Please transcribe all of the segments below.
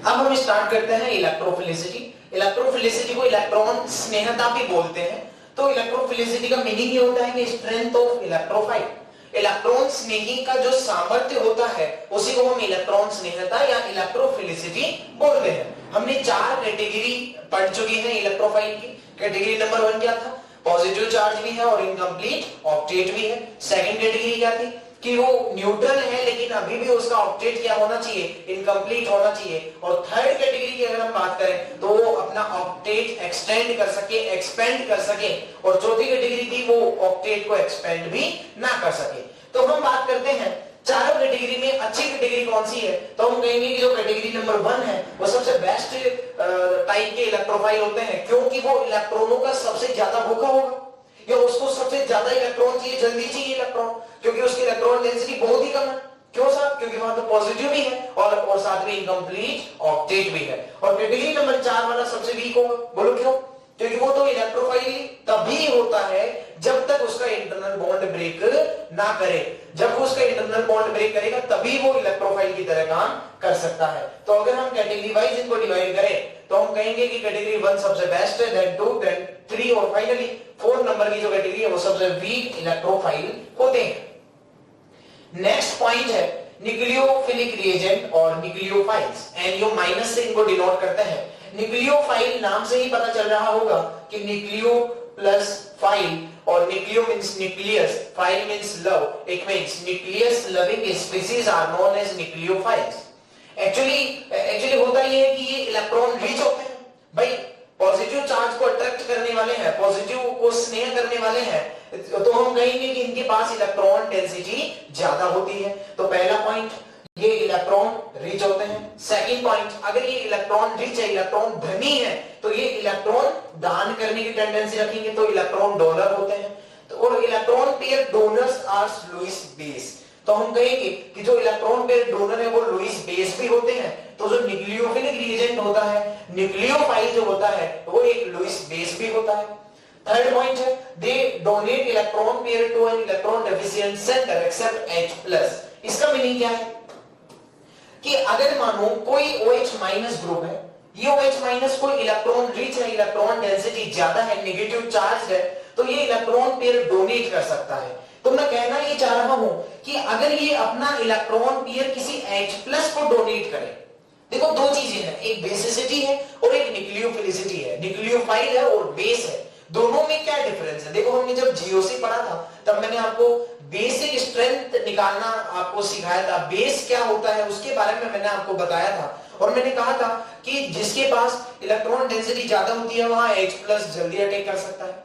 अब हम स्टार्ट करते हैं इलेक्ट्रोफिलिसिटी। इलेक्ट्रोफिलिसिटी को इलेक्ट्रॉन स्नेहता भी बोलते हैं। तो इलेक्ट्रोफिलिसिटी का मीनिंग ये होता है कि स्ट्रेंथ ऑफ इलेक्ट्रोफाइल। इलेक्ट्रॉन स्नेही का जो सामर्थ्य होता है उसी को हम इलेक्ट्रॉन स्नेहता या इलेक्ट्रोफिलिसिटी बोलते हैं। हमने 4 कैटेगरी पढ़ चुकी है इलेक्ट्रोफाइल की। कैटेगरी नंबर 1 क्या था? पॉजिटिव चार्ज भी है और इनकम्प्लीट ऑक्टेट भी है। सेकंड कैटेगरी क्या थी? कि वो न्यूट्रल है लेकिन अभी भी उसका ऑक्टेट क्या होना चाहिए? इनकम्प्लीट होना चाहिए। और थर्ड कैटेगरी की अगर हम बात करें तो वो अपना ऑक्टेट एक्सटेंड कर सके, एक्सपेंड कर सके। और चौथी कैटेगरी थी वो ऑक्टेट को एक्सपेंड भी ना कर सके। तो हम बात करते हैं चारों कैटेगरी में अच्छी कैटेगरी कौन सी है। तो हम कहेंगे कि जो कैटेगरी नंबर 1 है वो सबसे बेस्ट टाइप के इलेक्ट्रोफाइल होते हैं, क्योंकि वो इलेक्ट्रॉनों का सबसे ज्यादा भूखा होगा या उसको सबसे ज्यादा इलेक्ट्रॉन चाहिए, जल्दी चाहिए इलेक्ट्रॉन, क्योंकि उसकी इलेक्ट्रॉन डेंसिटी बहुत ही कम है। क्यों साहब? क्योंकि वहां पे पॉजिटिव भी है और साथ में इनकम्प्लीट ऑक्टेट भी है। और कैटेगरी नंबर 4 वाला सबसे वीक होगा। बोलो क्यों? क्योंकि वो तो इलेक्ट्रोफाइल तभी होता है जब तक उसका इंटरनल बॉन्ड ब्रेक ना करे। जब वो उसका इंटरनल बॉन्ड ब्रेक करेगा तभी वो इलेक्ट्रोफाइल की तरह काम कर सकता है। तो अगर हम कैटेगरी वाइज इनको डिवाइड करें तो हम कहेंगे कि कैटेगरी 1 सबसे बेस्ट है, देन 2, देन 3 और फाइनली 4 नंबर की जो कैटेगरी है वो सबसे वीक इलेक्ट्रोफाइल होते हैं। नेक्स्ट पॉइंट है न्यूक्लियोफिलिक रिएजेंट और न्यूक्लियोफाइल्स। एनओ माइनस से इनको डिनोट करते हैं। न्यूक्लियोफाइल नाम से ही पता चल रहा होगा कि न्यूक्लियो प्लस फाइल, और nucleo means nucleus, phile means love. It means nucleus loving species are known as nucleophiles. Actually होता ये है कि ये इलेक्ट्रॉन रिच होते हैं भाई, पॉजिटिव चार्ज को अट्रैक्ट करने वाले हैं, पॉजिटिव को स्नेह करने वाले हैं। तो हम कहेंगे कि इनके पास इलेक्ट्रॉन डेंसिटी ज्यादा होती है। तो पहला पॉइंट, ये इलेक्ट्रॉन रिच होते हैं। सेकंड पॉइंट, अगर ये इलेक्ट्रॉन रिच है, इलेक्ट्रॉन धनी है, तो ये इलेक्ट्रॉन दान करने की टेंडेंसी रखेंगे, तो इलेक्ट्रॉन डोनर होते हैं। तो और electron pair donors are Lewis base. तो हम कहेंगे कि जो इलेक्ट्रॉन पेयर डोनर है वो लुईस बेस भी होते हैं। तो जो न्यूक्लियोफिलिक रिएजेंट होता है, न्यूक्लियोफाइल जो होता है वो एक लुईस बेस भी होता है। थर्ड पॉइंट है they donate electron pair to an electron deficient centre accept H+। इसका मीनिंग क्या है कि अगर मानो कोई OH- ग्रुप है, ये OH- कोई इलेक्ट्रॉन रिच है, इलेक्ट्रॉन डेंसिटी ज्यादा है, नेगेटिव चार्ज है, तो ये इलेक्ट्रॉन पेयर डोनेट कर सकता है। तो मैं कहना ये चाह रहा हूं कि अगर ये अपना इलेक्ट्रॉन पेयर किसी H+ को डोनेट करे, देखो दो चीजें हैं, एक बेसिसिटी है और एक न्यूक्लियोफिलिसिटी है। न्यूक्लियोफाइल है और बेस है, दोनों में क्या डिफरेंस है? देखो हमने जब जीओसी पढ़ा था तब मैंने आपको बेसिक स्ट्रेंथ निकालना आपको सिखाया था। बेस क्या होता है उसके बारे में मैंने आपको बताया था और मैंने कहा था कि जिसके पास इलेक्ट्रॉन डेंसिटी ज्यादा होती है वहां H+ जल्दी अटैक कर सकता है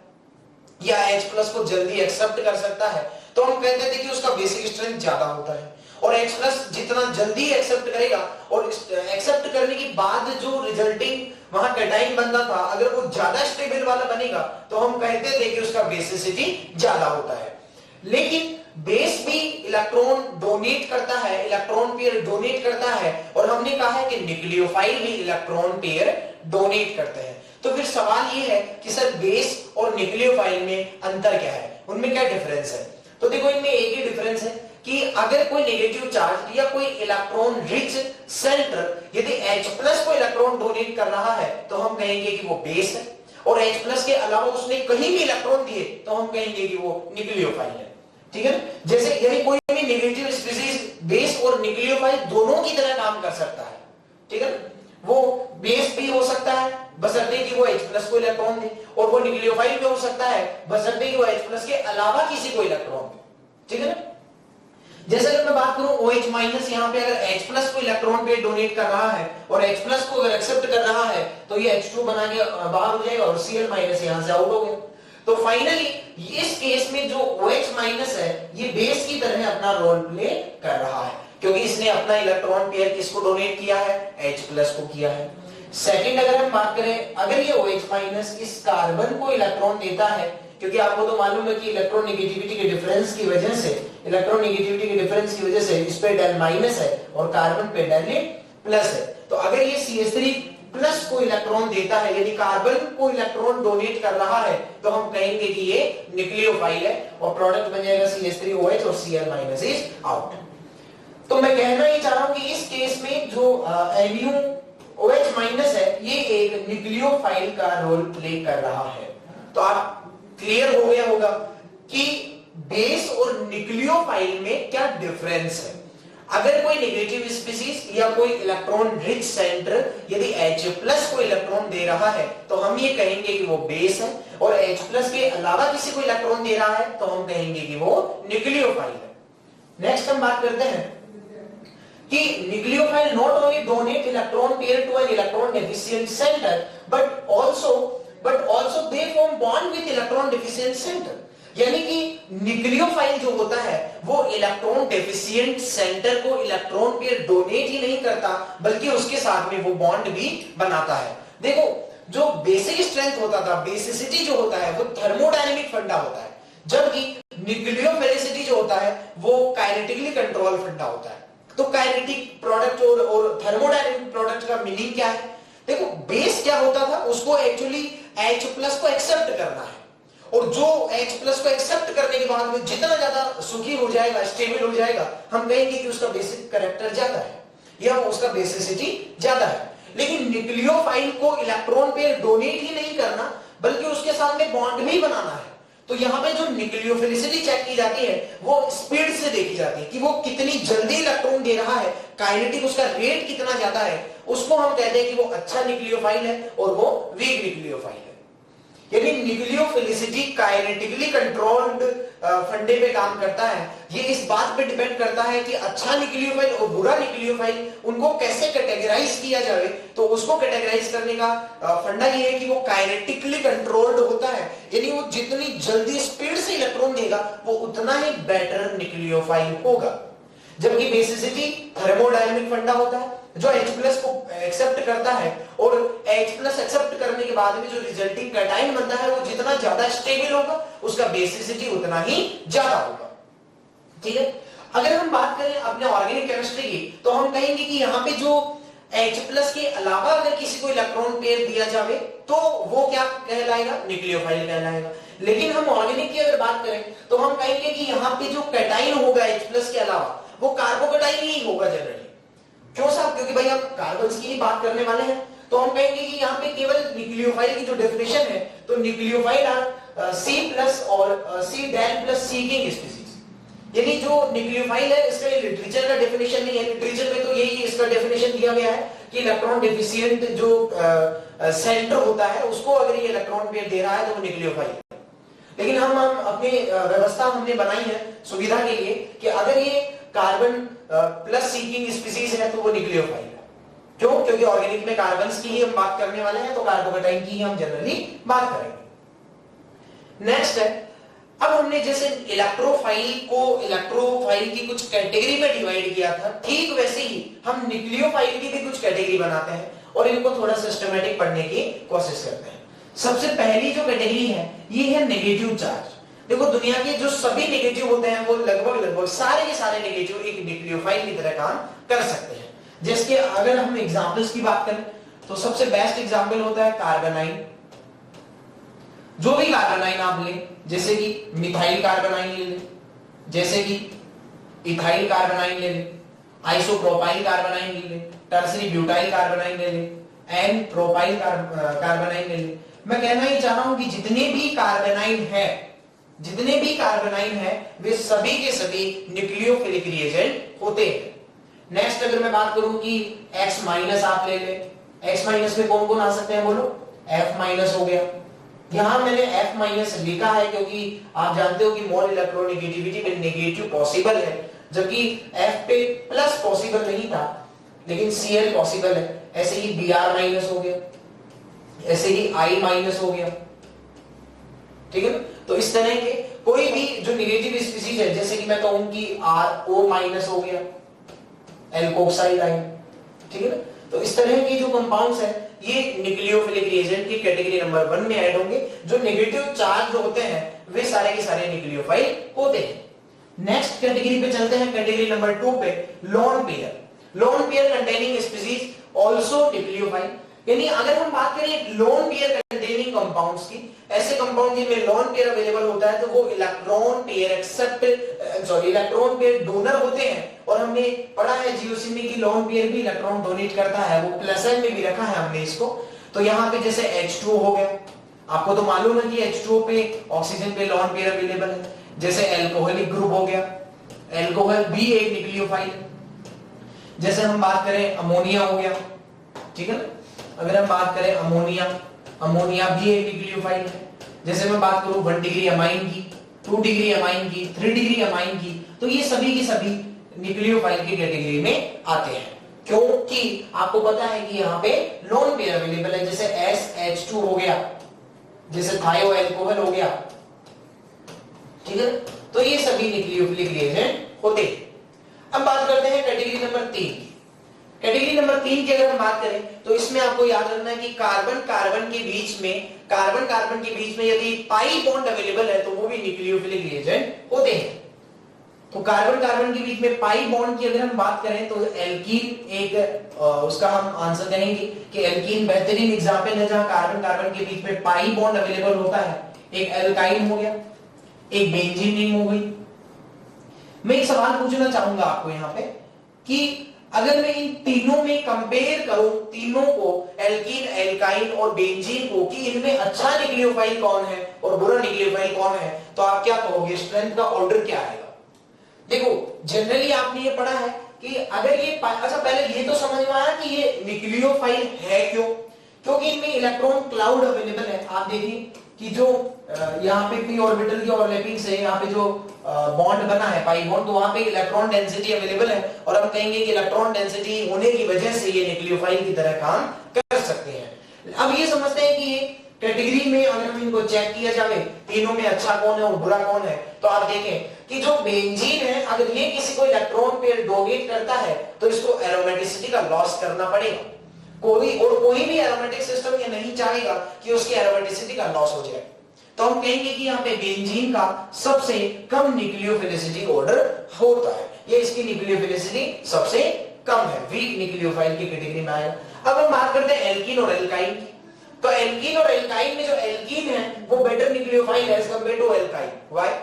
या H+ को जल्दी एक्सेप्ट कर सकता है। तो हम कहते थे कि उसका बेसिक स्ट्रेंथ ज्यादा होता है और H+ जितना जल्दी एक्सेप्ट करेगा और एक्सेप्ट करने के बाद जो रिजल्टिंग वहां कैटाइन बनता था, अगर वो ज्यादा स्टेबल वाला बनेगा तो हम कहते थे कि उसका बेसिसिटी ज्यादा होता है। लेकिन बेस भी इलेक्ट्रॉन डोनेट करता है, इलेक्ट्रॉन पेयर डोनेट करता है, और हमने कहा है कि न्यूक्लियोफाइल भी इलेक्ट्रॉन पेयर डोनेट करते हैं। तो फिर सवाल ये है कि सर बेस और न्यूक्लियोफाइल में अंतर क्या है, उनमें क्या डिफरेंस है? तो देखो इनमें एक ही डिफरेंस है कि अगर कोई नेगेटिव चार्ज या कोई इलेक्ट्रॉन रिच सेंटर यदि H+ को इलेक्ट्रॉन डोनेट कर रहा है तो हम कहेंगे कि वो बेस है, और H+ के अलावा उसने कहीं भी इलेक्ट्रॉन दिए तो हम कहेंगे कि वो न्यूक्लियोफाइल है। ठीक है ना? जैसे यदि कोई भी नेगेटिव स्पीशीज बेस और न्यूक्लियोफाइल दोनों की तरह काम कर सकता है। ठीक है ना? वो बेस भी हो सकता है बशर्ते कि वो H+ को इलेक्ट्रॉन दे, और वो न्यूक्लियोफाइल भी हो सकता है बशर्ते कि वो H+ के अलावा किसी को इलेक्ट्रॉन दे। ठीक है ना? जैसे अगर मैं बात करूं OH- यहाँ पे अगर H+ को इलेक्ट्रॉन पे डोनेट कर रहा है और H+ को अगर एक्सेप्ट कर रहा है तो ये H2 बना के बाहर हो जाएगा और Cl- यहां से आउट हो गया। तो फाइनली इस केस में जो OH- है ये बेस की तरह अपना रोल प्ले कर रहा है, क्योंकि इसने अपना इलेक्ट्रॉन पेयर किसको डोनेट किया है? H+ को किया है। सेकंड अगर हम बात करें, अगर ये OH- इस कार्बन को इलेक्ट्रॉन देता है, क्योंकि आपको तो मालूम है कि इलेक्ट्रॉन नेगेटिविटी के डिफरेंस की वजह से, इलेक्ट्रॉन नेगेटिविटी के डिफरेंस की वजह से इस पे del- है और कार्बन पे del+ है। तो अगर ये CH3+ को इलेक्ट्रॉन देता है, यदि कार्बन को इलेक्ट्रॉन डोनेट कर रहा है, तो हम कहेंगे कि ये न्यूक्लियोफाइल है और प्रोडक्ट बन जाएगा CH3OH और Cl- इज आउट। तो मैं कहना ये चाह रहा हूं कि इस केस में जो NU OH माइनस है, ये एक न्यूक्लियोफाइल का रोल प्ले कर रहा है। तो आप क्लियर हो गया होगा कि बेस और न्यूक्लियोफाइल में क्या डिफरेंस है। अगर कोई नेगेटिव स्पीसीज या कोई इलेक्ट्रॉन रिच सेंटर यदि H+ को इलेक्ट्रॉन दे रहा है तो हम ये कहेंगे कि वो बेस है, और H+ के अलावा किसी को इलेक्ट्रॉन दे रहा है तो हम कहेंगे कि वो न्यूक्लियोफाइल है। नेक्स्ट हम बात करते हैं कि nucleophile not only donate electron pair to an electron deficient centre but also they form bond with electron deficient centre. यानी कि न्यूक्लियोफाइल जो होता है वो इलेक्ट्रॉन डेफिशिएंट सेंटर को इलेक्ट्रॉन पेयर डोनेट ही नहीं करता बल्कि उसके साथ में वो बॉन्ड भी बनाता है। देखो, जो बेसिक स्ट्रेंथ होता था, बेसिसिटी जो होता है वो थर्मोडायनेमिक फंडा होता है, जबकि न्यूक्लियोफिलिसिटी जो होता है वो काइनेटिकली कंट्रोल फंडा होता है। तो काइनेटिक प्रोडक्ट और थर्मोडायनेमिक प्रोडक्ट का मीनिंग क्या है? देखो, बेस क्या होता था, उसको एक्चुअली H+ को एक्सेप्ट करना है, और जो H+ को एक्सेप्ट करने के बाद में जितना ज्यादा सुखी हो जाएगा, स्टेबल हो जाएगा, हम कहेंगे कि उसका बेसिक कैरेक्टर ज्यादा है या उसका बेसिसिटी ज्यादा है। लेकिन न्यूक्लियोफाइल को इलेक्ट्रॉन पेयर डोनेट ही नहीं करना बल्कि उसके साथ में बॉन्ड भी बनाना है। तो यहां पे जो न्यूक्लियोफिलिसिटी चेक की जाती है वो स्पीड से देखी जाती है कि वो कितनी जल्दी इलेक्ट्रॉन दे रहा है, काइनेटिक उसका रेट कितना ज्यादा है, उसको हम कहते हैं कि वो अच्छा न्यूक्लियोफाइल है और वो वीक न्यूक्लियोफाइल है। यानी न्यूक्लियोफिलिसिटी काइनेटिकली कंट्रोल्ड फंडे पे काम करता है। ये इस बात पे डिपेंड करता है कि अच्छा न्यूक्लियोफाइल और बुरा न्यूक्लियोफाइल उनको कैसे कैटेगराइज किया जाए। तो उसको कैटेगराइज करने का फंडा ये है कि वो काइनेटिकली कंट्रोल्ड होता है, यानी वो जितनी जल्दी स्पीड से इलेक्ट्रॉन देगा वो उतना ही बेटर न्यूक्लियोफाइल होगा। जबकि बेसिसिटी थर्मोडायनेमिक फंडा होता है जो H+ को एक्सेप्ट करता है, और H+ एक्सेप्ट करने के बाद में जो रिजल्टिंग कैटायन बनता है वो जितना ज्यादा स्टेबल होगा उसका बेसिसिटी उतना ही ज्यादा होगा। ठीक है, अगर हम बात करें अपने ऑर्गेनिक केमिस्ट्री की तो हम कहेंगे कि यहाँ पे जो H+ के अलावा अगर किसी को इलेक्ट्रॉन पेयर दिया जाए तो वो क्या कहलाएगा? न्यूक्लियोफाइल कहलाएगा। लेकिन हम ऑर्गेनिक की अगर बात करें तो हम कहेंगे कि यहाँ पे जो कैटायन होगा H+ के अलावा वो कार्बोकैटायन ही होगा जनरली। क्यों साहब? क्योंकि भाई हम कार्बन्स की ही बात करने वाले हैं। तो हम कहेंगे कि यहाँ पे केवल न्यूक्लियोफाइल की जो डेफिनेशन है तो न्यूक्लियोफाइल आर C+ और C+ सीकिंग स्पीसीज। यानी जो न्यूक्लियोफाइल है इसका लिटरेचर का डेफिनेशन नहीं है, लिटरेचर में तो यही इसका डेफिनेशन दिया गया है कि इलेक्ट्रॉन डेफिशिएंट जो सेंटर होता है उसको अगर ये इलेक्ट्रॉन पेयर दे रहा है तो वो न्यूक्लियोफाइल है। लेकिन हम अपनी व्यवस्था हमने बनाई है सुविधा के लिए कि अगर ये कार्बन प्लस सीकिंग स्पीसीज है तो वो न्यूक्लियोफाइल है। क्यों? क्योंकि ऑर्गेनिक में कार्बन्स की ही हम बात करने वाले हैं तो कार्बोकैटायन की ही हम जनरली बात करेंगे। नेक्स्ट है, अब हमने जैसे इलेक्ट्रोफाइल की कुछ कैटेगरी में डिवाइड किया था, ठीक वैसे ही हम न्यूक्लियोफाइल की भी कुछ कैटेगरी बनाते हैं और इनको थोड़ा सिस्टमैटिक पढ़ने की कोशिश करते हैं। सबसे पहली जो कैटेगरी है ये है नेगेटिव चार्ज। देखो, दुनिया के जो सभी नेगेटिव होते हैं वो लगभग सारे के सारे नेगेटिव एक न्यूक्लियोफाइल की तरह काम कर सकते हैं। जैसे अगर हम एग्जांपल्स की बात करें तो सबसे बेस्ट एग्जांपल होता है कार्बोनाइन। जो भी कार्बोनाइन आप लें, जैसे कि मिथाइल कार्बोनाइन ले लें, जैसे कि इथाइल कार्बोनाइन ले लें, आइसोप्रोपाइल कार्बोनाइन ले लें, टर्सरी ब्यूटाइल कार्बोनाइन ले लें, एन प्रोपाइल कार्बोनाइन ले लें। मैं कहना ही चाह रहा हूं कि जितने भी कार्बोनाइन है वे सभी के सभी न्यूक्लियोफिलिक रिएजेंट होते हैं। नेक्स्ट अगर मैं बात करूं कि X- आप ले लें, X- में कौन कौन आ सकते हैं बोलो? F- हो गया। यहां मैंने F- लिखा है क्योंकि आप जानते हो कि मोल इलेक्ट्रोनेगेटिविटी में नेगेटिव पॉसिबल है, जबकि F पे प्लस पॉसिबल नहीं था लेकिन Cl पॉसिबल है। ऐसे ही Br- हो गया, ऐसे ही I- हो गया। ठीक है ना? तो इस तरह के कोई भी जो नेगेटिव स्पीसीज है, जैसे कि मैं कहूं कि RO- हो गया, एल्कोक्साइल आयन। ठीक है ना? तो इस तरह के जो कंपाउंड्स है ये न्यूक्लियोफिलिक रिएजेंट की कैटेगरी नंबर 1 में ऐड होंगे। जो नेगेटिव चार्ज जो होते हैं वे सारे के सारे न्यूक्लियोफाइल होते हैं। नेक्स्ट कैटेगरी पे चलते हैं, कैटेगरी नंबर 2 पे, lone pair containing species also nucleophile. यानी अगर हम बात करें लोन पेयर कंटेनिंग कंपाउंड्स की, ऐसे कंपाउंड जिनमें लोन पेयर अवेलेबल होता है तो वो electron pair electron pair donor होते हैं। और हमने पढ़ा है जीओसी में कि लोन पेयर भी इलेक्ट्रॉन डोनेट करता है, वो प्लस साइन में भी रखा है हमने इसको। तो यहाँ पे जैसे H2O हो गया, आपको तो मालूम है कि H2O पे ऑक्सीजन पे लोन पेयर अवेलेबल है। जैसे एल्कोहलिक ग्रुप हो गया, एल्कोहल भी एक न्यूक्लियोफाइल है। जैसे हम बात करें अमोनिया हो गया, ठीक है ना, अगर हम बात करें अमोनिया, अमोनिया भी एक न्यूक्लियोफाइल है। जैसे मैं बात करूं 1 डिग्री अमाइन की, 2 डिग्री अमाइन की, 3 डिग्री अमाइन की, तो ये सभी की सभी न्यूक्लियोफाइल की कैटेगरी में आते हैं, क्योंकि आपको पता है कि यहाँ पे लोन पेयर अवेलेबल है। जैसे SH2 हो गया, जैसे थायो एल्कोहल हो गया, ठीक है, तो ये सभी न्यूक्लियोफिलिक रिएजेंट होते हैं। अब बात करते हैं कैटेगरी नंबर 3। कैटेगरी नंबर 3 की अगर हम बात करें तो इसमें आपको याद रखना है कि कार्बन कार्बन के बीच में यदि पाई बॉन्ड अवेलेबल है तो वो भी न्यूक्लियोफिलिक रिएजेंट होते हैं। तो कार्बन कार्बन के बीच में पाई बॉन्ड की अगर हम बात करें तो एल्कीन एक उसका हम आंसर कहेंगे कि एल्कीन बेहतरीन एग्जांपल है जहां कार्बन कार्बन के बीच में पाई बॉन्ड अवेलेबल होता है। एक एल्काइन हो गया, एक बेंजीन रिंग हो गई। मैं एक सवाल पूछना चाहूंगा आपको यहाँ पे कि अगर मैं इन तीनों में कंपेयर करूं, तीनों को, एल्कीन, एल्काइन और बेंजीन को, कि इनमें अच्छा न्यूक्लियोफाइल कौन है और बुरा न्यूक्लियोफाइल कौन है, तो आप क्या कहोगे, स्ट्रेंथ का ऑर्डर क्या आएगा? देखो जनरली आपने ये पढ़ा है कि अगर ये अच्छा, पहले ये तो समझ में आया कि ये न्यूक्लियोफाइल है क्यों, क्योंकि इनमें इलेक्ट्रॉन क्लाउड अवेलेबल है। आप देखिए कि जो यहाँ पे p ऑर्बिटल की ओवरलैपिंग से यहाँ पे जो बॉन्ड बना है पाई बॉन्ड, तो वहां पे इलेक्ट्रॉन डेंसिटी अवेलेबल है और हम कहेंगे कि इलेक्ट्रॉन डेंसिटी होने की वजह से ये न्यूक्लियोफाइल की तरह काम कर सकते हैं। अब ये समझते हैं कि ये कैटेगरी में अगर हम इनको चेक किया जाए तीनों में अच्छा कौन है और बुरा कौन है, तो आप देखें कि जो बेंजीन है अगर ये किसी को इलेक्ट्रॉन पेयर डोनेट करता है तो इसको एरोमेटिसिटी का लॉस करना पड़ेगा। कोई भी एरोमेटिक सिस्टम ये नहीं चाहेगा कि उसकी एरोमेटिसिटी का लॉस हो जाए। तो हम कहेंगे कि यहाँ पे बेंजीन का सबसे कम न्यूक्लियोफिलिसिटी ऑर्डर होता है, ये इसकी न्यूक्लियोफिलिसिटी सबसे कम है, वीक न्यूक्लियोफाइल की कैटेगरी में आएगा। अब हम बात करते हैं एल्कीन और एल्काइन की। तो एल्कीन और एल्काइन में जो एल्कीन है वो बेटर न्यूक्लियोफाइल है as compare to alkyne. Why?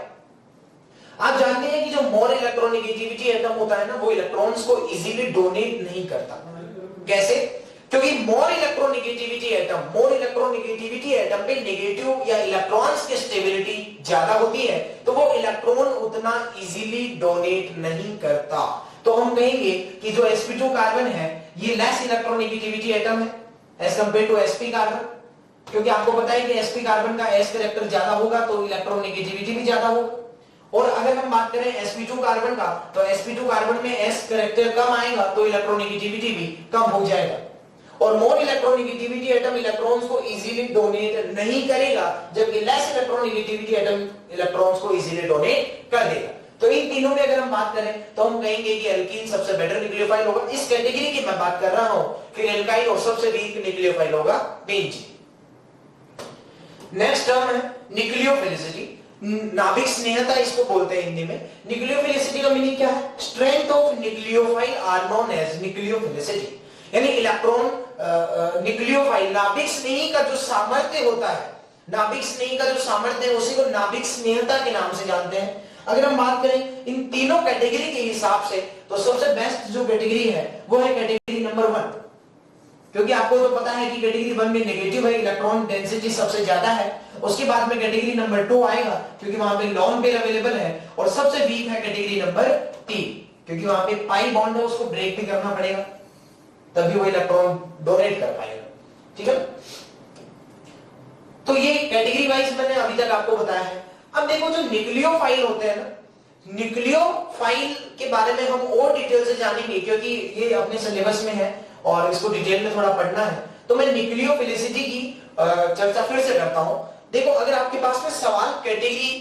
आप जानते हैं कि जो मोर इलेक्ट्रोनेगेटिविटी एटम होता है ना, वो इलेक्ट्रॉन्स को इजीली डोनेट नहीं करता। कैसे? क्योंकि मोर इलेक्ट्रोनेगेटिविटी एटम पे नेगेटिव या इलेक्ट्रॉन्स की स्टेबिलिटी ज्यादा होती है, तो वो इलेक्ट्रॉन उतना इजीली डोनेट नहीं करता। तो हम कहेंगे कि जो sp2 कार्बन है ये लेस इलेक्ट्रोनेगेटिविटी एटम है as compare to sp carbon, क्योंकि आपको पता है कि sp कार्बन का s कैरेक्टर ज्यादा होगा तो इलेक्ट्रोनेगेटिविटी भी ज्यादा होगा। और अगर हम बात करें sp2 कार्बन का, तो sp2 कार्बन में s कैरेक्टर कम आएगा तो इलेक्ट्रोनेगेटिविटी भी कम हो जाएगा। और मोर इलेक्ट्रोनेगेटिविटी एटम इलेक्ट्रॉन्स को इजीली डोनेट नहीं करेगा, जबकि लेस इलेक्ट्रोनेगेटिविटी एटम इलेक्ट्रॉन्स को इजीली डोनेट कर देगा। तो इन तीनों में अगर हम बात करें तो हम कहेंगे कि एल्कीन सबसे बेटर न्यूक्लियोफाइल होगा। इस कैटेगरी की मैं बात कर रहा हूं, फिर एल्काइन और सबसे वीक न्यूक्लियोफाइल होगा बेंजीन। नेक्स्ट टर्म है न्यूक्लियोफिलिसिटी, नाभिक स्नेहता इसको बोलते हैं हिंदी में। न्यूक्लियोफिलिसिटी का मीनिंग क्या है? Strength of nucleophile are known as nucleophilicity, यानी इलेक्ट्रॉन न्यूक्लियोफाइल नाभिक स्नेही का जो सामर्थ्य होता है, नाभिक स्नेही का जो सामर्थ्य है उसी को नाभिक स्नेहता के नाम से जानते हैं। अगर हम बात करें इन तीनों कैटेगरी के हिसाब से तो सबसे बेस्ट जो कैटेगरी है वो है कैटेगरी नंबर 1, क्योंकि आपको तो पता है कि कैटेगरी 1 में नेगेटिव है, इलेक्ट्रॉन डेंसिटी सबसे ज्यादा है। उसके बाद में कैटेगरी नंबर 2 आएगा क्योंकि वहां पे लोन पेयर अवेलेबल है, और सबसे वीक है कैटेगरी नंबर 3 क्योंकि वहां पे पाई बॉन्ड है, उसको ब्रेक भी करना पड़ेगा तभी वो इलेक्ट्रॉन डोनेट कर पाएगा। ठीक है, तो ये कैटेगरी वाइज मैंने अभी तक आपको बताया है। अब देखो जो न्यूक्लियोफाइल होते हैं ना, न्यूक्लियोफाइल के बारे में हम और डिटेल से जानेंगे क्योंकि ये अपने सिलेबस में है और इसको डिटेल में थोड़ा पढ़ना है। तो मैं न्यूक्लियोफिलिसिटी की चर्चा फिर से करता हूं। देखो अगर आपके पास में सवाल कैटेगरी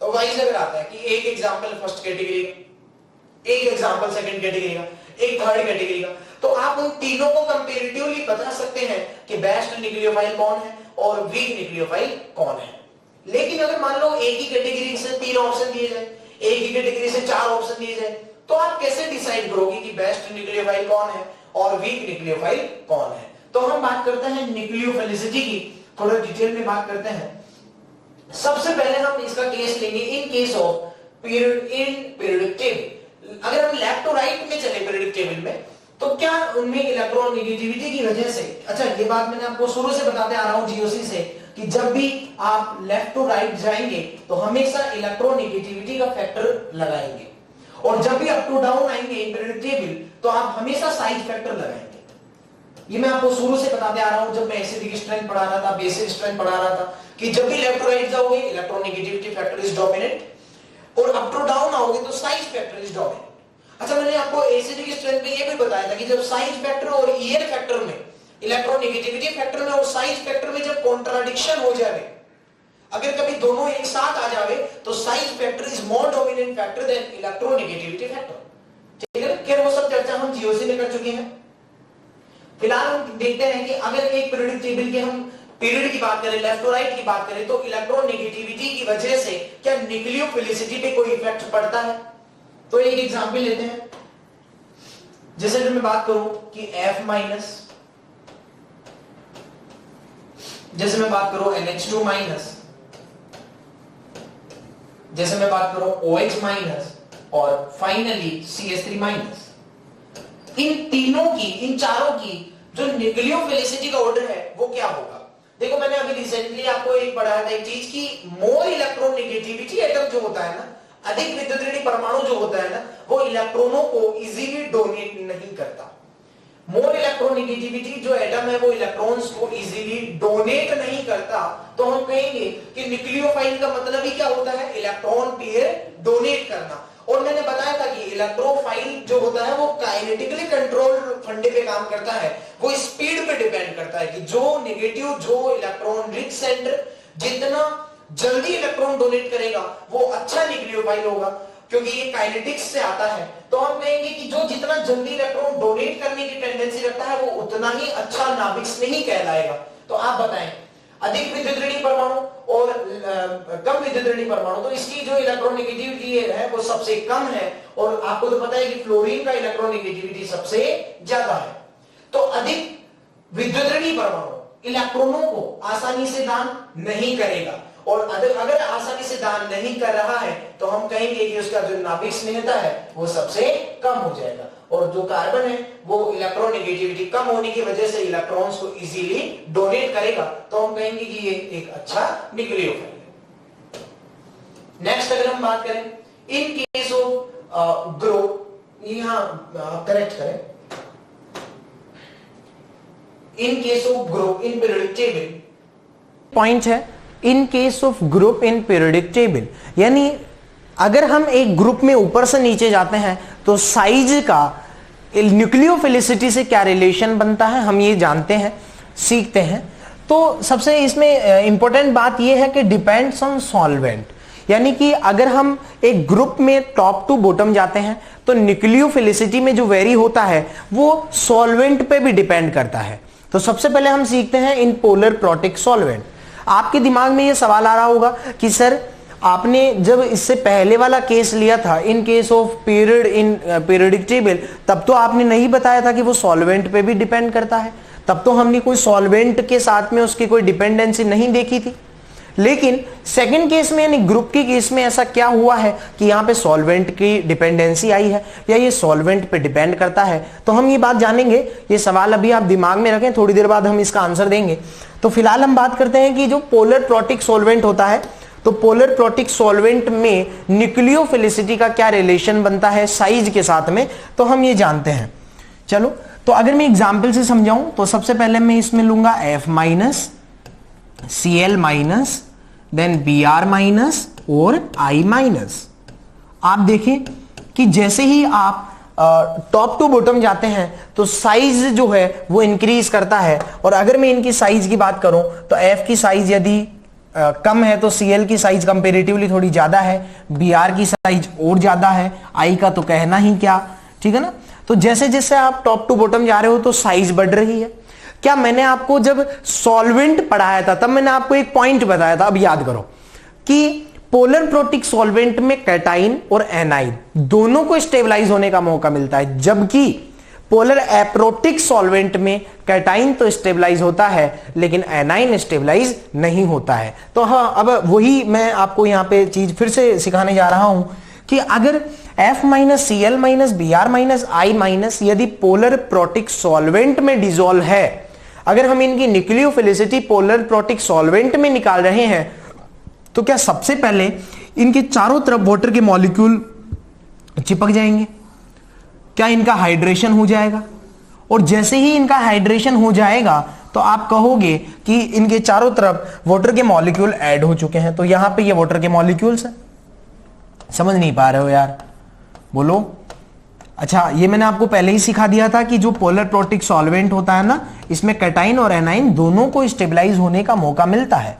वाइज अगर आता है कि एक एग्जांपल फर्स्ट कैटेगरी का, एक एग्जांपल सेकंड कैटेगरी का, एक थर्ड कैटेगरी का, तो आप उन तीनों को कंपैरेटिवली बता सकते हैं कि बेस्ट न्यूक्लियोफाइल कौन है और वीक न्यूक्लियोफाइल कौन है। लेकिन अगर मान लो एक ही कैटेगरी से 3 ऑप्शन दिए जाए, एक ही कैटेगरी से 4 ऑप्शन दिए जाए, तो आप कैसे डिसाइड करोगे कि बेस्ट न्यूक्लियोफाइल कौन है और वीक न्यूक्लियोफाइल कौन है? तो हम बात करते हैं न्यूक्लियोफिलिसिटी की। थोड़ा डिटेल में बात करते हैं। सबसे पहले हम इसका केस लेंगे इन केस ऑफ पीरियोडिक टेबल। अगर हम लेफ्ट टू राइट में चले पीरियोडिक टेबल में, तो क्या उनमें इलेक्ट्रोनेगेटिविटी की वजह से, अच्छा ये बात मैंने आपको शुरू से बताते आ रहा हूं जीओसी से, कि जब भी आप लेफ्ट टू राइट जाएंगे तो हमेशा इलेक्ट्रोनेगेटिविटी का फैक्टर लगाएंगे, और जब भी अप टू डाउन आएंगे इन पीरियोडिक टेबल तो आप हमेशा साइज फैक्टर लगाएंगे। ये मैं आपको शुरू से बताते आ रहा हूं, जब मैं एसिडिक स्ट्रेंथ पढ़ा रहा था, बेसिक स्ट्रेंथ पढ़ा रहा था, कि जब भी लेफ्ट टू राइट जाओगे इलेक्ट्रोनेगेटिविटी फैक्टर इज डोमिनेंट, और अप टू डाउन आओगे तो साइज फैक्टर इज डोमिनेंट। अच्छा, मैंने आपको एसिडिक स्ट्रेंथ में ये भी बताया था कि जब साइज फैक्टर और ईयर फैक्टर में, इलेक्ट्रोनेगेटिविटी फैक्टर में और साइज फैक्टर में जब कॉन्ट्राडिक्शन हो जाए, अगर कभी दोनों एक साथ आ जावे, तो size factor is more dominant factor than electronegativity factor. ठीक है, फिर वो सब चर्चा हम जीओसी में कर चुके हैं। फिलहाल हम देखते हैं कि अगर एक पीरियोडिक टेबल के हम पीरियड की बात करें, लेफ्ट टू राइट की बात करें, तो इलेक्ट्रोनेगेटिविटी की वजह से क्या न्यूक्लियोफिलिसिटी पे कोई इफेक्ट पड़ता है? तो एक एग्जांपल लेते हैं। जैसे जो मैं बात करूं कि F माइनस, जैसे मैं बात करूं NH2 माइनस, जैसे मैं बात करूं OH माइनस, और फाइनली CH3 माइनस, इन तीनों की, इन चारों की जो न्यूक्लियोफिलिसिटी का ऑर्डर है वो क्या होगा? देखो, मैंने अभी रिसेंटली आपको एक पढ़ाया था एक चीज की, मोर इलेक्ट्रोनेगेटिविटी एटम जो होता है ना, अधिक विद्युत परमाणु जो होता है ना, वो इलेक्ट्रॉनों को इजीली डोनेट नहीं करता। मोर इलेक्ट्रोनेगेटिविटी जो एटम है वो इलेक्ट्रॉन्स को इजीली डोनेट नहीं करता, तो हम कहेंगे कि न्यूक्लियोफाइल का मतलब ही क्या होता है? इलेक्ट्रॉन पेयर डोनेट करना। और मैंने बताया था कि इलेक्ट्रोफाइल जो होता है वो काइनेटिकली कंट्रोल फंडे पे काम करता है, वो स्पीड पे डिपेंड करता है कि जो नेगेटिव, जो इलेक्ट्रॉन रिच सेंटर जितना जल्दी इलेक्ट्रॉन डोनेट करेगा वो अच्छा न्यूक्लियोफाइल होगा, क्योंकि ये काइनेटिक्स से आता है। तो हम कहेंगे कि जो जितना जल्दी इलेक्ट्रॉन डोनेट करने की टेंडेंसी रखता है वो उतना ही अच्छा नाभिक नहीं कहलाएगा। तो आप बताएं, अधिक विद्युत परमाणु और कम विद्युत परमाणु, तो इसकी जो इलेक्ट्रोनेगेटिविटी है वो सबसे कम है, और आपको तो पता है कि फ्लोरीन का इलेक्ट्रोनेगेटिविटी सबसे ज्यादा है। तो अधिक विद्युत परमाणु इलेक्ट्रॉनों को आसानी से दान नहीं करेगा, और अगर आसानी से दान नहीं कर रहा है तो हम कहेंगे कि उसका जो नाभिक स्नेहता है वो सबसे कम हो जाएगा, और जो कार्बन है वो इलेक्ट्रोनेगेटिविटी कम होने की वजह से इलेक्ट्रॉन्स को इजीली डोनेट करेगा, तो हम कहेंगे कि ये एक अच्छा न्यूक्लियोफाइल है। नेक्स्ट अगर हम बात करें इन केस ऑफ ग्रुप, यहां करेक्ट करें, in case of group in periodic table, point है in case of group in periodic table, यानी अगर हम एक ग्रुप में ऊपर से नीचे जाते हैं तो साइज का न्यूक्लियोफिलिसिटी से क्या रिलेशन बनता है हम ये जानते हैं, सीखते हैं। तो सबसे इसमें इंपॉर्टेंट बात यह है कि डिपेंड्स ऑन सॉल्वेंट, यानी कि अगर हम एक ग्रुप में टॉप टू बॉटम जाते हैं तो न्यूक्लियोफिलिसिटी में जो वेरी होता है वो सॉल्वेंट पे भी डिपेंड करता है। तो सबसे पहले हम सीखते हैं इन पोलर प्रोटिक सॉल्वेंट। आपके दिमाग में ये सवाल आ रहा होगा कि सर आपने जब इससे पहले वाला केस लिया था इन case of period in periodic table, तब तो आपने नहीं बताया था कि वो सॉल्वेंट पे भी डिपेंड करता है, तब तो हमने कोई सॉल्वेंट के साथ में उसकी कोई डिपेंडेंसी नहीं देखी थी। लेकिन सेकंड केस में यानी ग्रुप के केस में ऐसा क्या हुआ है कि यहाँ पे सॉल्वेंट की डिपेंडेंसी आई है या ये सॉल्वेंट पे डिपेंड करता है, तो हम ये बात जानेंगे। ये सवाल अभी आप दिमाग में रखें, थोड़ी देर बाद हम इसका आंसर देंगे। तो फिलहाल हम बात करते हैं कि जो पोलर प्रोटिक सॉल्वेंट होता है, तो पोलर प्रोटिक सॉल्वेंट में न्यूक्लियोफिलिसिटी का क्या रिलेशन बनता है साइज के साथ में, तो हम ये जानते हैं। चलो, तो अगर मैं एग्जाम्पल से समझाऊं तो सबसे पहले मैं इसमें लूंगा F minus, Cl minus, then Br minus और I माइनस। आप देखें कि जैसे ही आप टॉप टू बॉटम जाते हैं तो साइज जो है वो इंक्रीज करता है, और अगर मैं इनकी साइज की बात करूं तो F की साइज यदि कम है तो Cl की साइज कंपेरेटिवली थोड़ी ज्यादा है, Br की साइज और ज्यादा है, I का तो कहना ही क्या, ठीक है ना। तो जैसे जैसे आप टॉप टू बॉटम जा रहे हो तो साइज बढ़ रही है। क्या मैंने आपको जब सॉल्वेंट पढ़ाया था तब मैंने आपको एक पॉइंट बताया था, अब याद करो, कि पोलर प्रोटिक सॉल्वेंट में कैटाइन और एनाइन दोनों को स्टेबलाइज होने का मौका मिलता है, जबकि पोलर एप्रोटिक सॉल्वेंट में कैटाइन तो स्टेबलाइज होता है लेकिन एनाइन स्टेबलाइज नहीं होता है। तो हाँ, अब वही मैं आपको यहां पे चीज फिर से सिखाने जा रहा हूं कि अगर F minus Cl minus Br minus I minus यदि पोलर प्रोटिक सॉल्वेंट में डिसॉल्व है, अगर हम इनकी न्यूक्लियोफिलिसिटी पोलर प्रोटिक सॉल्वेंट में निकाल रहे हैं, तो क्या सबसे पहले इनके चारों तरफ वाटर के मॉलिक्यूल चिपक जाएंगे? क्या इनका हाइड्रेशन हो जाएगा? और जैसे ही इनका हाइड्रेशन हो जाएगा तो आप कहोगे कि इनके चारों तरफ वाटर के मॉलिक्यूल ऐड हो चुके हैं। तो यहां पे ये वाटर के मॉलिक्यूल्स हैं। समझ नहीं पा रहे हो यार? बोलो। अच्छा, ये मैंने आपको पहले ही सिखा दिया था कि जो पोलर प्रोटिक सॉल्वेंट होता है ना, इसमें कैटाइन और एनाइन दोनों को स्टेबलाइज होने का मौका मिलता है।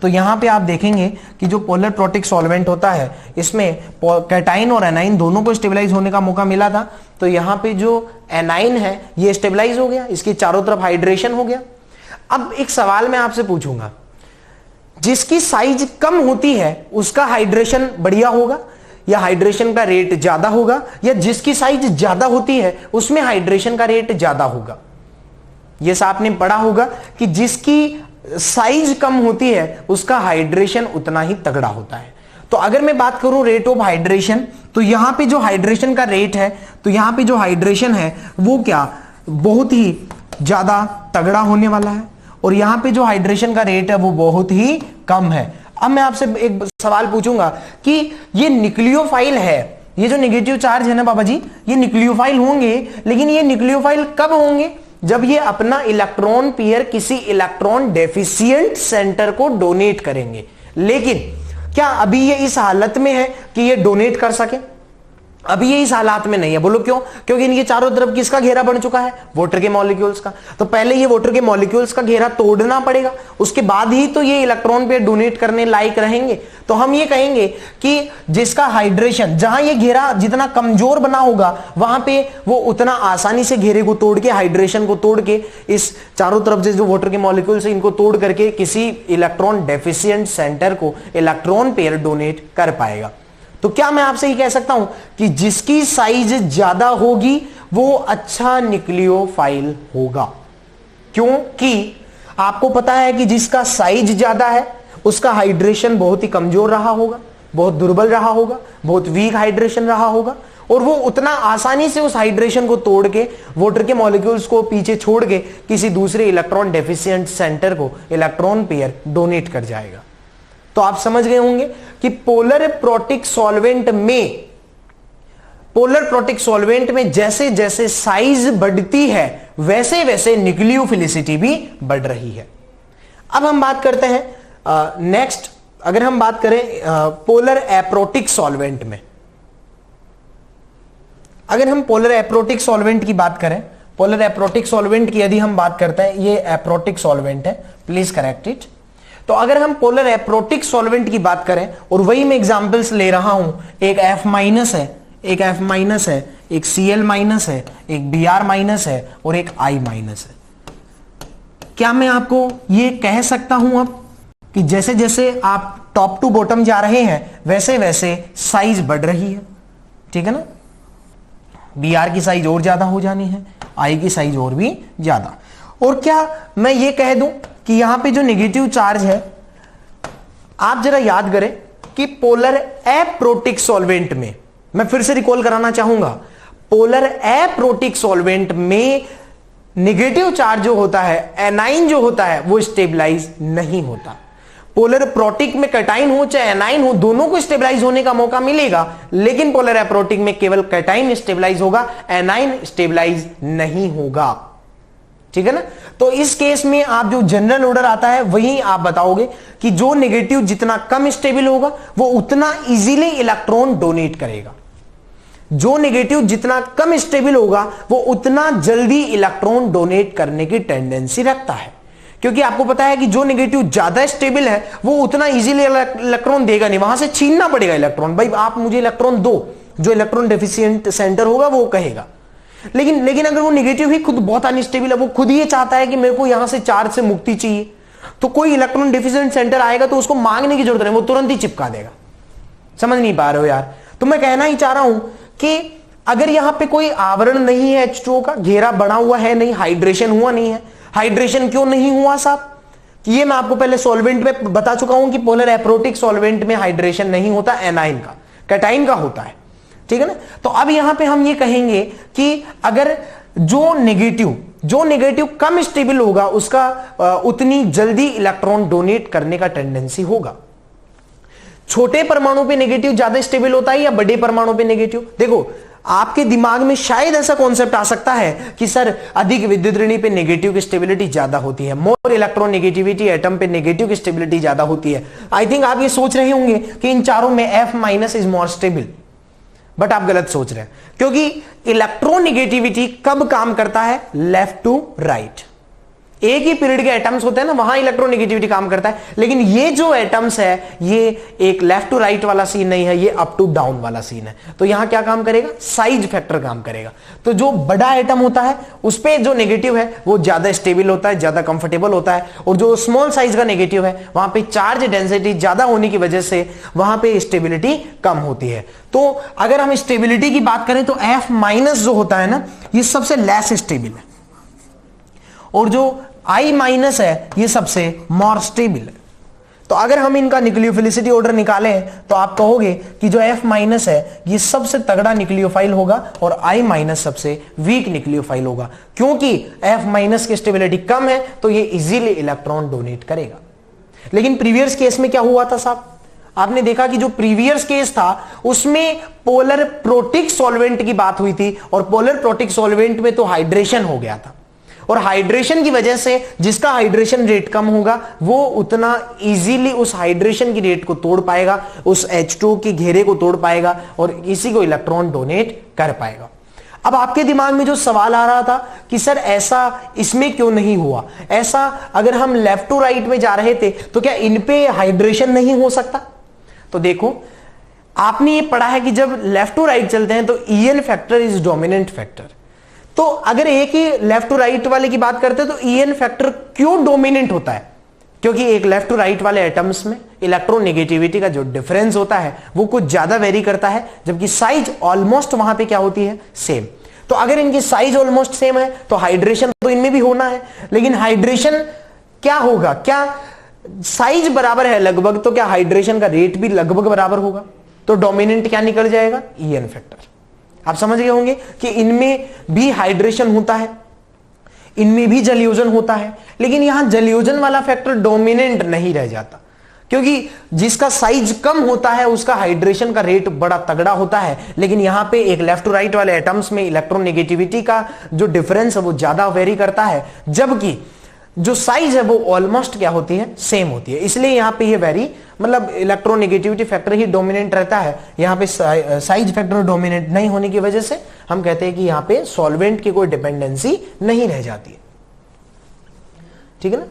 तो यहां पे आप देखेंगे कि जो पोलर प्रोटिक सॉल्वेंट होता है इसमें कैटाइन और एनाइन दोनों को स्टेबलाइज होने का मौका मिला था। तो यहां पे जो एनाइन है ये स्टेबलाइज हो गया, इसके चारों तरफ हाइड्रेशन हो गया। अब एक सवाल मैं आपसे पूछूंगा, जिसकी साइज कम होती है उसका हाइड्रेशन बढ़िया होगा या हाइड्रेशन का रेट ज्यादा होगा, या जिसकी साइज ज्यादा होती है उसमें हाइड्रेशन का रेट ज्यादा होगा? ये आपने पढ़ा होगा कि जिसकी साइज कम होती है उसका हाइड्रेशन उतना ही तगड़ा होता है। तो अगर मैं बात करूं रेट ऑफ हाइड्रेशन, तो यहां पे जो हाइड्रेशन का रेट है, तो यहां पे जो हाइड्रेशन है वो क्या बहुत ही ज्यादा तगड़ा होने वाला है, और यहां पे जो हाइड्रेशन का रेट है वो बहुत ही कम है। अब मैं आपसे एक सवाल पूछूंगा कि ये न्यूक्लियोफाइल है, ये जो नेगेटिव चार्ज है ना बाबा जी, ये न्यूक्लियोफाइल होंगे, लेकिन ये न्यूक्लियोफाइल कब होंगे? जब ये अपना इलेक्ट्रॉन पेयर किसी इलेक्ट्रॉन डेफिशिएंट सेंटर को डोनेट करेंगे। लेकिन क्या अभी ये इस हालत में है कि ये डोनेट कर सके? अभी ये इस हालात में नहीं है। बोलो क्यों? क्योंकि इनके चारों तरफ किसका घेरा बन चुका है? वाटर के मॉलिक्यूल्स का। तो पहले ये वाटर के मॉलिक्यूल्स का घेरा तोड़ना पड़ेगा, उसके बाद ही तो ये इलेक्ट्रॉन पे डोनेट करने लायक रहेंगे। तो हम ये कहेंगे कि जिसका हाइड्रेशन, जहां ये घेरा जितना कमजोर बना होगा वहां पे वो उतना आसानी से घेरे को तोड़ के, हाइड्रेशन को तोड़ के, इस चारों तरफ से जो वाटर के मॉलिक्यूल्स है इनको तोड़ करके किसी इलेक्ट्रॉन डेफिशिएंट सेंटर को इलेक्ट्रॉन पेयर डोनेट कर पाएगा। तो क्या मैं आपसे ये कह सकता हूं कि जिसकी साइज ज्यादा होगी वो अच्छा न्यूक्लियोफाइल होगा? क्योंकि आपको पता है कि जिसका साइज ज्यादा है उसका हाइड्रेशन बहुत ही कमजोर रहा होगा, बहुत दुर्बल रहा होगा, बहुत वीक हाइड्रेशन रहा होगा, और वो उतना आसानी से उस हाइड्रेशन को तोड़ के वाटर के मॉलिक्यूल्स को पीछे छोड़ के किसी दूसरे इलेक्ट्रॉन डेफिशिएंट सेंटर को इलेक्ट्रॉन पेयर डोनेट कर जाएगा। तो आप समझ गए होंगे कि पोलर प्रोटिक सॉल्वेंट में जैसे जैसे साइज बढ़ती है वैसे वैसे न्यूक्लियोफिलिसिटी भी बढ़ रही है। अब हम बात करते हैं नेक्स्ट, अगर हम बात करें पोलर एप्रोटिक सॉल्वेंट में, अगर हम पोलर एप्रोटिक सॉल्वेंट की बात करें, पोलर एप्रोटिक सॉल्वेंट की यदि हम बात करते हैं, ये एप्रोटिक सॉल्वेंट है, प्लीज करेक्ट इट। तो अगर हम पोलर एप्रोटिक सॉल्वेंट की बात करें, और वही मैं एग्जांपल्स ले रहा हूं, एक F माइनस है, एक F माइनस है, एक Cl माइनस है, एक Br माइनस है और एक I माइनस है। क्या मैं आपको ये कह सकता हूं अब कि जैसे जैसे आप टॉप टू बॉटम जा रहे हैं वैसे वैसे साइज बढ़ रही है? ठीक है ना? Br की साइज और ज्यादा हो जानी है, I की साइज और भी ज्यादा। और क्या मैं ये कह दूं कि यहां पे जो नेगेटिव चार्ज है, आप जरा याद करें कि पोलर एप्रोटिक सॉल्वेंट में, मैं फिर से रिकॉल कराना चाहूंगा, पोलर एप्रोटिक सॉल्वेंट में नेगेटिव चार्ज जो होता है, एनाइन जो होता है, वो स्टेबलाइज नहीं होता। पोलर प्रोटिक में कैटाइन हो चाहे एनाइन हो, दोनों को स्टेबलाइज होने का मौका मिलेगा, लेकिन पोलर एप्रोटिक में केवल कैटाइन स्टेबलाइज होगा, एनाइन स्टेबलाइज नहीं होगा। ठीक है ना? तो इस केस में आप जो जनरल ऑर्डर आता है वही आप बताओगे कि जो नेगेटिव जितना कम स्टेबल होगा वो उतना इजीली इलेक्ट्रॉन डोनेट करेगा, जो नेगेटिव जितना कम स्टेबल होगा वो उतना जल्दी इलेक्ट्रॉन डोनेट करने की टेंडेंसी रखता है। क्योंकि आपको पता है कि जो नेगेटिव ज्यादा स्टेबल है वो उतना इजीली इलेक्ट्रॉन देगा नहीं, वहां से छीनना पड़ेगा इलेक्ट्रॉन, भाई आप मुझे इलेक्ट्रॉन दो, जो इलेक्ट्रॉन डेफिशिएंट सेंटर होगा वो कहेगा। लेकिन अगर वो नेगेटिव ही खुद बहुत अनस्टेबल है, वो खुद ये चाहता है कि मेरे को यहां से चार्ज से मुक्ति चाहिए, तो कोई इलेक्ट्रॉन डेफिशिएंट सेंटर आएगा तो उसको मांगने की जरूरत नहीं, वो तुरंत ही चिपका देगा। समझ नहीं पा रहे हो यार? तो मैं कहना ही चाह रहा हूं कि अगर यहां पे कोई आवरण नहीं है H2O का, घेरा बना हुआ है नहीं, हाइड्रेशन हुआ नहीं है। हाइड्रेशन क्यों नहीं हुआ साहब? ये मैं आपको पहले सॉल्वेंट में बता चुका हूं कि पोलर एप्रोटिक सॉल्वेंट में हाइड्रेशन नहीं होता, एनाइन का, कैटाइन का होता है, ठीक है ना। तो अब यहां पे हम ये कहेंगे कि अगर जो नेगेटिव कम स्टेबल होगा उसका उतनी जल्दी इलेक्ट्रॉन डोनेट करने का टेंडेंसी होगा। छोटे परमाणु पे नेगेटिव ज्यादा स्टेबल होता है या बड़े परमाणु पे नेगेटिव? देखो आपके दिमाग में शायद ऐसा कॉन्सेप्ट आ सकता है कि सर अधिक विद्युत ऋणी पे नेगेटिव की स्टेबिलिटी ज्यादा होती है, मोर इलेक्ट्रॉन नेगेटिविटी एटम पे नेगेटिव की स्टेबिलिटी ज्यादा होती है। आई थिंक आप ये सोच रहे होंगे कि इन चारों में F- is more stable, but आप गलत सोच रहे हैं, क्योंकि इलेक्ट्रोनेगेटिविटी कब काम करता है? Left to right. एक ही पीरियड के एटम्स होते हैं ना, वहां इलेक्ट्रोनेगेटिविटी काम करता है। लेकिन ये जो एटम्स है ये एक लेफ्ट टू राइट वाला सीन नहीं है, ये अप टू डाउन वाला सीन है। तो यहां क्या काम करेगा? साइज फैक्टर काम करेगा। तो जो बड़ा एटम होता है उस पे जो नेगेटिव है वो ज्यादा स्टेबल होता है, ज्यादा कंफर्टेबल होता है, और जो स्मॉल साइज का नेगेटिव है वहां पे चार्ज डेंसिटी ज्यादा होने की वजह से वहां पे स्टेबिलिटी कम होती है। तो अगर हम स्टेबिलिटी की बात करें तो F- जो होता है ना, ये सबसे लेस स्टेबल है, और जो I- है ये सबसे मोर स्टेबल है। तो अगर हम इनका न्यूक्लियोफिलिसिटी ऑर्डर निकालें तो आप कहोगे कि जो F- है ये सबसे तगड़ा न्यूक्लियोफाइल होगा और I- सबसे वीक न्यूक्लियोफाइल होगा, क्योंकि F- की स्टेबिलिटी कम है तो ये इजीली इलेक्ट्रॉन डोनेट करेगा। लेकिन प्रीवियस केस में क्या हुआ था साहब? आपने देखा कि जो प्रीवियस केस था उसमें पोलर प्रोटिक सॉल्वेंट की बात हुई थी, और पोलर प्रोटिक सॉल्वेंट में तो हाइड्रेशन हो गया था, और हाइड्रेशन की वजह से जिसका हाइड्रेशन रेट कम होगा वो उतना इजीली उस हाइड्रेशन की रेट को तोड़ पाएगा, उस H2O के घेरे को तोड़ पाएगा और इसी को इलेक्ट्रॉन डोनेट कर पाएगा। अब आपके दिमाग में जो सवाल आ रहा था कि सर ऐसा इसमें क्यों नहीं हुआ, ऐसा अगर हम लेफ्ट टू राइट में जा रहे थे तो क्या इन पे हाइड्रेशन नहीं हो सकता? तो देखो आपने ये पढ़ा है कि जब लेफ्ट टू राइट चलते हैं तो EN factor is dominant factor. तो अगर एक ही लेफ्ट टू राइट वाले की बात करते हैं तो EN फैक्टर क्यों डोमिनेंट होता है? क्योंकि एक लेफ्ट टू राइट वाले एटम्स में इलेक्ट्रोनेगेटिविटी का जो डिफरेंस होता है वो कुछ ज्यादा वेरी करता है, जबकि साइज ऑलमोस्ट वहां पे क्या होती है? सेम। तो अगर इनकी साइज ऑलमोस्ट सेम है तो हाइड्रेशन तो इनमें भी होना है, लेकिन हाइड्रेशन क्या होगा? क्या साइज बराबर है लगभग, तो क्या हाइड्रेशन का रेट भी लगभग बराबर होगा? तो डोमिनेंट क्या निकल जाएगा? EN factor. आप समझ गए होंगे कि इनमें भी हाइड्रेशन होता है, इनमें भी जलयोजन होता है, लेकिन यहां जलयोजन वाला फैक्टर डोमिनेंट नहीं रह जाता, क्योंकि जिसका साइज कम होता है उसका हाइड्रेशन का रेट बड़ा तगड़ा होता है। लेकिन यहां पे एक लेफ्ट टू राइट वाले एटम्स में इलेक्ट्रोनेगेटिविटी का जो डिफरेंस है वो ज्यादा वेरी करता है, जबकि जो साइज है वो ऑलमोस्ट क्या होती है? सेम होती है। इसलिए यहां पे ये वेरी मतलब इलेक्ट्रोनेगेटिविटी फैक्टर ही डोमिनेंट रहता है, यहां पे साइज फैक्टर डोमिनेंट नहीं होने की वजह से हम कहते हैं कि यहां पे सॉल्वेंट की कोई डिपेंडेंसी नहीं रह जाती है। ठीक है ना?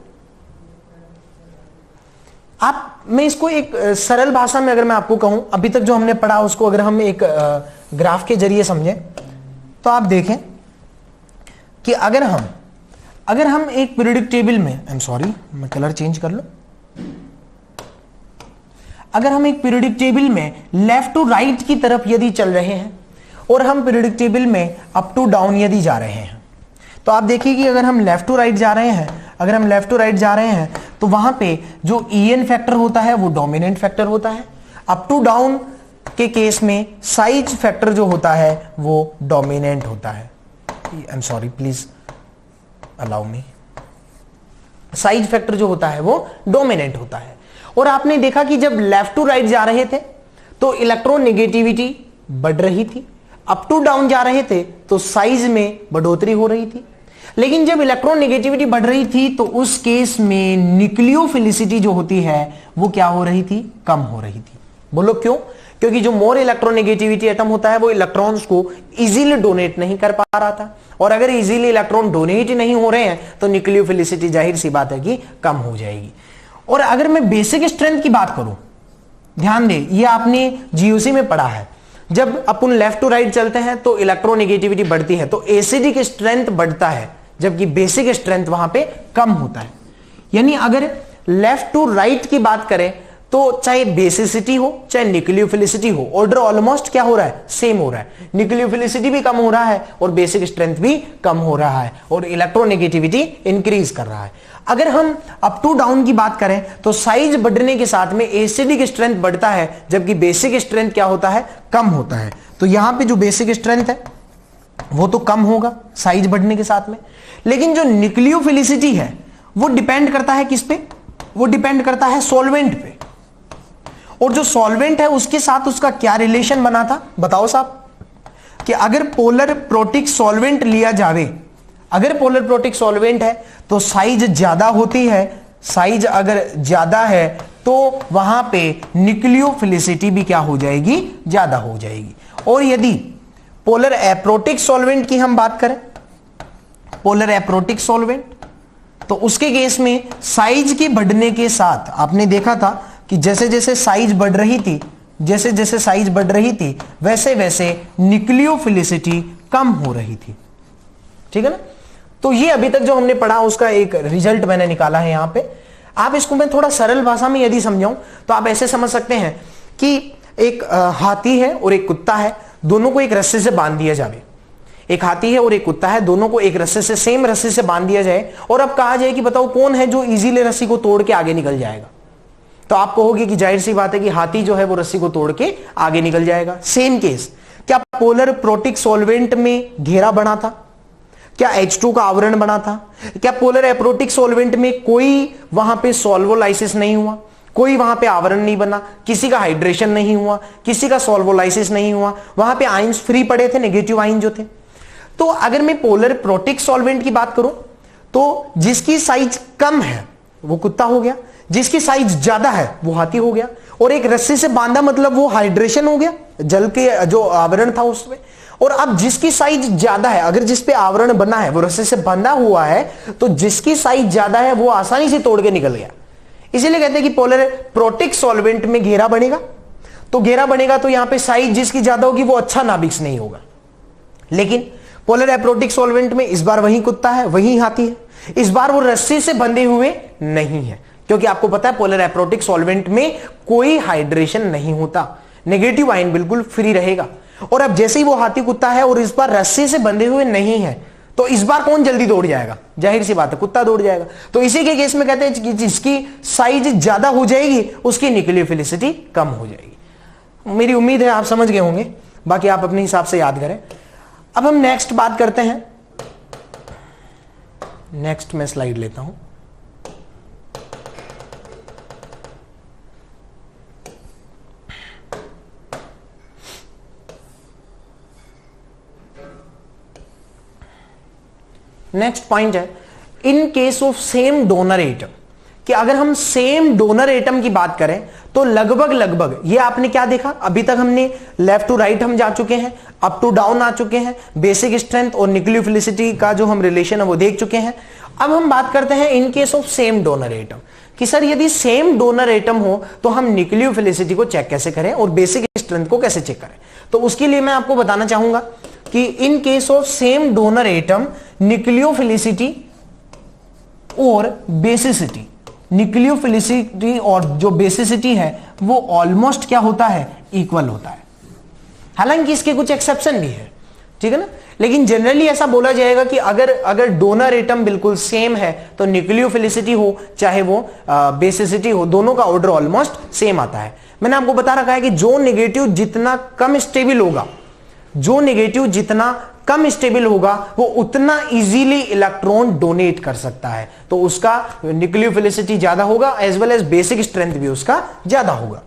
मैं इसको एक सरल भाषा में अगर मैं आपको कहूं, अभी तक जो हमने पढ़ा उसको अगर हम एक ग्राफ के जरिए समझें तो आप देखें कि अगर हम एक पीरियोडिक टेबल में, आई एम सॉरी मैं कलर चेंज कर लूं, अगर हम एक पीरियोडिक टेबल में लेफ्ट टू राइट की तरफ यदि चल रहे हैं और हम पीरियोडिक टेबल में अप टू डाउन यदि जा रहे हैं, तो आप देखिए कि अगर हम लेफ्ट टू राइट जा रहे हैं, तो वहां पे जो EN फैक्टर होता है वो डोमिनेंट फैक्टर होता है। अप टू डाउन के केस में साइज फैक्टर जो होता है वो डोमिनेंट होता है। I am sorry, please allow me. Size factor जो होता है वो डोमिनेंट होता है। और आपने देखा कि जब लेफ्ट टू राइट जा रहे थे तो इलेक्ट्रोनेगेटिविटी बढ़ रही थी, अप टू डाउन जा रहे थे तो साइज में बढ़ोतरी हो रही थी। लेकिन जब इलेक्ट्रोनेगेटिविटी बढ़ रही थी तो उस केस में न्यूक्लियोफिलिसिटी जो होती है वो क्या हो रही थी? कम हो रही थी। बोलो क्यों? क्योंकि जो मोर इलेक्ट्रोनेगेटिविटी एटम होता है वो इलेक्ट्रॉन्स को इजीली डोनेट नहीं कर पा रहा था, और अगर इजीली इलेक्ट्रॉन डोनेट नहीं हो रहे हैं तो न्यूक्लियोफिलिसिटी जाहिर सी बात है कि कम हो जाएगी। और अगर मैं बेसिक स्ट्रेंथ की बात करूं, ध्यान दें, ये आपने GOC में पढ़ा है, जब अपन लेफ्ट टू राइट चलते हैं तो इलेक्ट्रोनेगेटिविटी बढ़ती है तो एसिडिक स्ट्रेंथ बढ़ता है, जबकि बेसिक स्ट्रेंथ वहां पे कम होता है। यानी अगर लेफ्ट टू राइट की बात करें तो चाहे बेसिसिटी हो चाहे न्यूक्लियोफिलिसिटी हो, ऑर्डर ऑलमोस्ट क्या हो रहा है, सेम हो रहा है। न्यूक्लियोफिलिसिटी भी कम हो रहा है और बेसिक स्ट्रेंथ भी कम हो रहा है और इलेक्ट्रोनेगेटिविटी इंक्रीज कर रहा है। अगर हम अप टू डाउन की बात करें तो साइज बढ़ने के साथ में एसिडिक स्ट्रेंथ बढ़ता है, जबकि बेसिक स्ट्रेंथ क्या होता है, कम होता है। तो यहां पे जो बेसिक स्ट्रेंथ है वो तो कम होगा साइज बढ़ने के साथ में, लेकिन जो न्यूक्लियोफिलिसिटी है वो डिपेंड करता है किस पे, वो डिपेंड करता है सॉल्वेंट पे। और जो सॉल्वेंट है उसके साथ उसका क्या रिलेशन बना था, बताओ साहब, कि अगर पोलर प्रोटिक सॉल्वेंट लिया जावे, अगर पोलर प्रोटिक सॉल्वेंट है तो साइज ज्यादा होती है, साइज अगर ज्यादा है तो वहां पे न्यूक्लियोफिलिसिटी भी क्या हो जाएगी, ज्यादा हो जाएगी। और यदि पोलर एप्रोटिक सॉल्वेंट की हम बात करें, पोलर एप्रोटिक सॉल्वेंट, तो उसके केस में साइज के बढ़ने के साथ आपने देखा था कि जैसे जैसे साइज बढ़ रही थी, जैसे जैसे साइज बढ़ रही थी वैसे वैसे न्यूक्लियोफिलिसिटी कम हो रही थी। ठीक है ना। तो ये अभी तक जो हमने पढ़ा उसका एक रिजल्ट मैंने निकाला है यहां पे। आप इसको मैं थोड़ा सरल भाषा में यदि समझाऊं तो आप ऐसे समझ सकते हैं कि एक हाथी है और एक कुत्ता है, दोनों को एक रस्से से बांध दिया जाए। एक हाथी है और एक कुत्ता है, दोनों को एक रस्से से, सेम रस्से से बांध दिया जाए और अब कहा जाए कि बताओ कौन है जो इजीली रस्सी को तोड़ के आगे निकल जाएगा। तो आप कहोगे कि जाहिर सी बात है कि हाथी जो है वो रस्सी को तोड़ के आगे निकल जाएगा। सेम केस, क्या पोलर प्रोटिक सॉल्वेंट में घेरा बना था, क्या H2 का आवरण बना था, क्या पोलर एप्रोटिक सॉल्वेंट में कोई वहां पे सॉल्वोलाइसिस नहीं हुआ, कोई वहां पे आवरण नहीं बना, किसी का हाइड्रेशन नहीं हुआ, किसी का सॉल्वोलाइसिस नहीं हुआ, वहां पे आयंस फ्री पड़े थे, नेगेटिव आयन जो थे। तो अगर मैं पोलर प्रोटिक सॉल्वेंट की बात करूं तो जिसकी साइज कम है वो कुत्ता हो गया, जिसकी साइज ज्यादा है वो हाथी हो गया, और एक रस्सी से बांधा मतलब वो हाइड्रेशन हो गया, जल के जो आवरण था उसमें। और अब जिसकी साइज ज्यादा है, अगर जिस पे आवरण बना है वो रस्सी से बंधा हुआ है, तो जिसकी साइज ज्यादा है वो आसानी से तोड़ के निकल गया। इसीलिए कहते हैं कि पोलर प्रोटिक सॉल्वेंट में घेरा बनेगा, तो घेरा बनेगा तो यहां पे साइज जिसकी ज्यादा होगी वो अच्छा नाभिक नहीं होगा। लेकिन पोलर एप्रोटिक सॉल्वेंट में इस बार वही कुत्ता है, वही हाथी है, इस बार वो रस्सी से बंधे हुए नहीं है, क्योंकि आपको पता है पोलर एप्रोटिक सॉल्वेंट में कोई हाइड्रेशन नहीं होता, नेगेटिव आयन बिल्कुल फ्री रहेगा। और अब जैसे ही वो हाथी कुत्ता है और इस बार रस्सी से बंधे हुए नहीं है, तो इस बार कौन जल्दी दौड़ जाएगा, जाहिर सी बात है कुत्ता दौड़ जाएगा। तो इसी के केस में कहते हैं कि जिसकी साइज ज्यादा हो जाएगी उसकी न्यूक्लियोफिलिसिटी कम हो जाएगी। मेरी उम्मीद है आप समझ गए होंगे, बाकी आप अपने हिसाब से याद करें। अब हम नेक्स्ट बात करते हैं, नेक्स्ट मैं स्लाइड लेता हूं। नेक्स्ट पॉइंट है in case of same donor atom, कि अगर हम सेम डोनर एटम की बात करें तो लगभग लगभग ये आपने क्या देखा, अभी तक हमने लेफ्ट टू राइट हम जा चुके हैं, अप टू डाउन आ चुके हैं, बेसिक स्ट्रेंथ और न्यूक्लियोफिलिसिटी का जो हम रिलेशन है वो देख चुके हैं। अब हम बात करते हैं इन case of same donor atom, कि सर यदि सेम डोनर एटम हो तो हम न्यूक्लियोफिलिसिटी को चेक कैसे करें और बेसिक स्ट्रेंथ को कैसे चेक करें। तो उसके लिए मैं आपको बताना चाहूंगा कि इन case of same donor atom nucleophilicity और बेसिसिटी, न्यूक्लियोफिलिसिटी और जो बेसिसिटी है वो ऑलमोस्ट क्या होता है, इक्वल होता है। हालांकि इसके कुछ एक्सेप्शन भी है, ठीक है ना, लेकिन जनरली ऐसा बोला जाएगा कि अगर डोनर एटम बिल्कुल सेम है तो न्यूक्लियोफिलिसिटी हो चाहे वो बेसिसिटी हो, दोनों का ऑर्डर ऑलमोस्ट सेम आता है। मैंने आपको बता रखा है कि जो नेगेटिव जितना कम स्टेबल होगा, जो नेगेटिव जितना कम स्टेबल होगा वो उतना इजीली इलेक्ट्रॉन डोनेट कर सकता है, तो उसका न्यूक्लियोफिलिसिटी ज्यादा होगा as well as basic strength भी उसका ज्यादा होगा।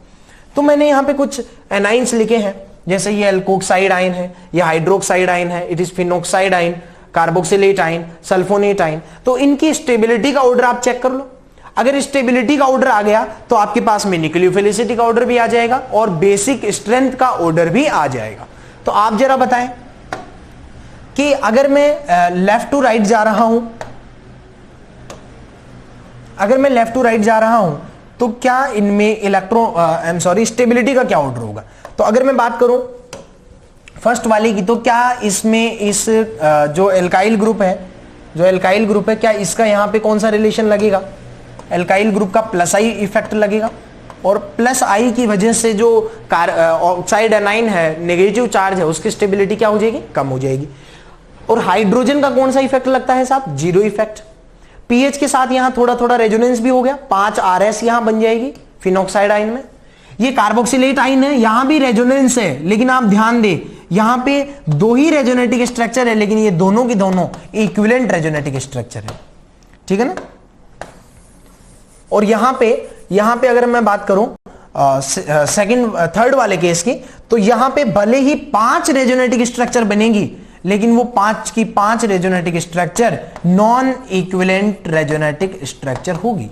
तो मैंने यहां पे कुछ एनाइंस लिखे हैं, जैसे ये एल्कोक्साइड आयन है, ये हाइड्रोक्साइड आयन है, it is phenoxide ion, carboxylate ion, sulphonate ion. तो इनकी स्टेबिलिटी का ऑर्डर आप चेक कर लो। अगर स्टेबिलिटी का ऑर्डर आ गया तो आपके पास में न्यूक्लियोफिलिसिटी का ऑर्डर भी आ जाएगा और बेसिक स्ट्रेंथ का ऑर्डर भी आ जाएगा। तो आप जरा बताएं कि अगर मैं लेफ्ट टू राइट जा रहा हूं, अगर मैं लेफ्ट टू राइट जा रहा हूं तो क्या इनमें स्टेबिलिटी का क्या ऑर्डर होगा। तो अगर मैं बात करूं फर्स्ट वाली की, तो क्या इसमें इस जो एल्काइल ग्रुप है, क्या इसका यहां पे कौन सा रिलेशन लगेगा, एल्काइल ग्रुप का प्लस आई इफेक्ट लगेगा, और प्लस आई की वजह से जो ऑक्साइड एनाइन है, नेगेटिव चार्ज है, उसकी स्टेबिलिटी क्या हो जाएगी, कम हो जाएगी। और हाइड्रोजन का कौन सा इफेक्ट लगता है साहब, जीरो इफेक्ट। पीएच के साथ यहां थोड़ा थोड़ा रेजोनेंस भी हो गया, 5 RS यहां बन जाएगी फिनॉक्साइड आयन में। ये कार्बोक्सिलेट आयन है, यहां भी रेजोनेंस है, लेकिन आप ध्यान दें यहां पे 2 ही रेजोनेटिक स्ट्रक्चर है, लेकिन ये दोनों की दोनों इक्विवेलेंट रेजोनेटिक स्ट्रक्चर है, ठीक है ना। और यहां पे अगर मैं बात करूं थर्ड वाले केस की, तो यहां पे भले ही 5 रेजोनेटिक स्ट्रक्चर बनेगी, लेकिन वो 5 की 5 रेजोनेटिक स्ट्रक्चर नॉन इक्विवेलेंट रेजोनेटिक स्ट्रक्चर होगी।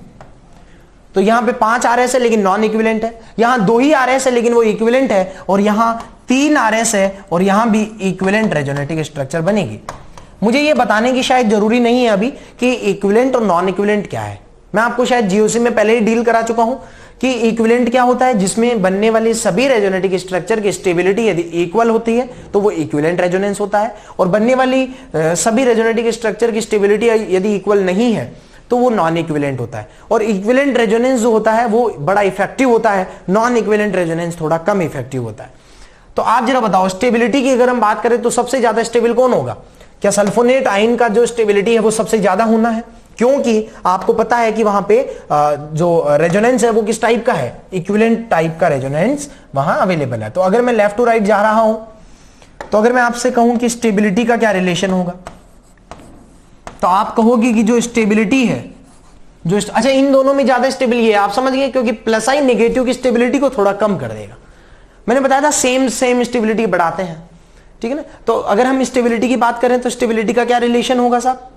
तो यहां पे 5 RS है लेकिन नॉन इक्विवेलेंट है, यहां 2 ही RS है लेकिन वो इक्विवेलेंट है, और यहां 3 RS है और यहां भी इक्विवेलेंट रेजोनेटिक स्ट्रक्चर बनेगी। मुझे ये बताने की शायद जरूरी नहीं है अभी कि इक्विवेलेंट और नॉन इक्विवेलेंट क्या है, मैं आपको शायद जीओसी में पहले ही डील करा चुका हूं कि इक्विवेलेंट क्या होता है, जिसमें बनने वाली सभी रेजोनेटिक स्ट्रक्चर की स्टेबिलिटी यदि इक्वल होती है तो वो इक्विवेलेंट रेजोनेंस होता है, और बनने वाली सभी रेजोनेटिक स्ट्रक्चर की स्टेबिलिटी यदि इक्वल नहीं है तो वो नॉन इक्विवेलेंट होता है। और इक्विवेलेंट रेजोनेंस जो होता है वो बड़ा इफेक्टिव होता है, नॉन इक्विवेलेंट रेजोनेंस थोड़ा कम इफेक्टिव होता है। तो आप जरा बताओ, स्टेबिलिटी की अगर हम बात करें तो सबसे ज्यादा स्टेबल कौन होगा? क्या सल्फोनेट आयन का जो स्टेबिलिटी है वो सबसे ज्यादा होना है, क्योंकि आपको पता है कि वहां पे जो रेजोनेंस है वो किस टाइप का है, इक्विवेलेंट टाइप का रेजोनेंस वहां अवेलेबल है। तो अगर मैं लेफ्ट टू राइट जा रहा हूं, तो अगर मैं आपसे कहूं कि स्टेबिलिटी का क्या रिलेशन होगा, तो आप कहोगे कि जो स्टेबिलिटी है अच्छा इन दोनों में ज्यादा स्टेबल ये आप समझ गए, क्योंकि प्लस आई नेगेटिव की स्टेबिलिटी को थोड़ा कम कर देगा। मैंने बताया था सेम स्टेबिलिटी बढ़ाते हैं, ठीक है ना। तो अगर हम स्टेबिलिटी की बात करें तो स्टेबिलिटी का क्या रिलेशन होगा साहब?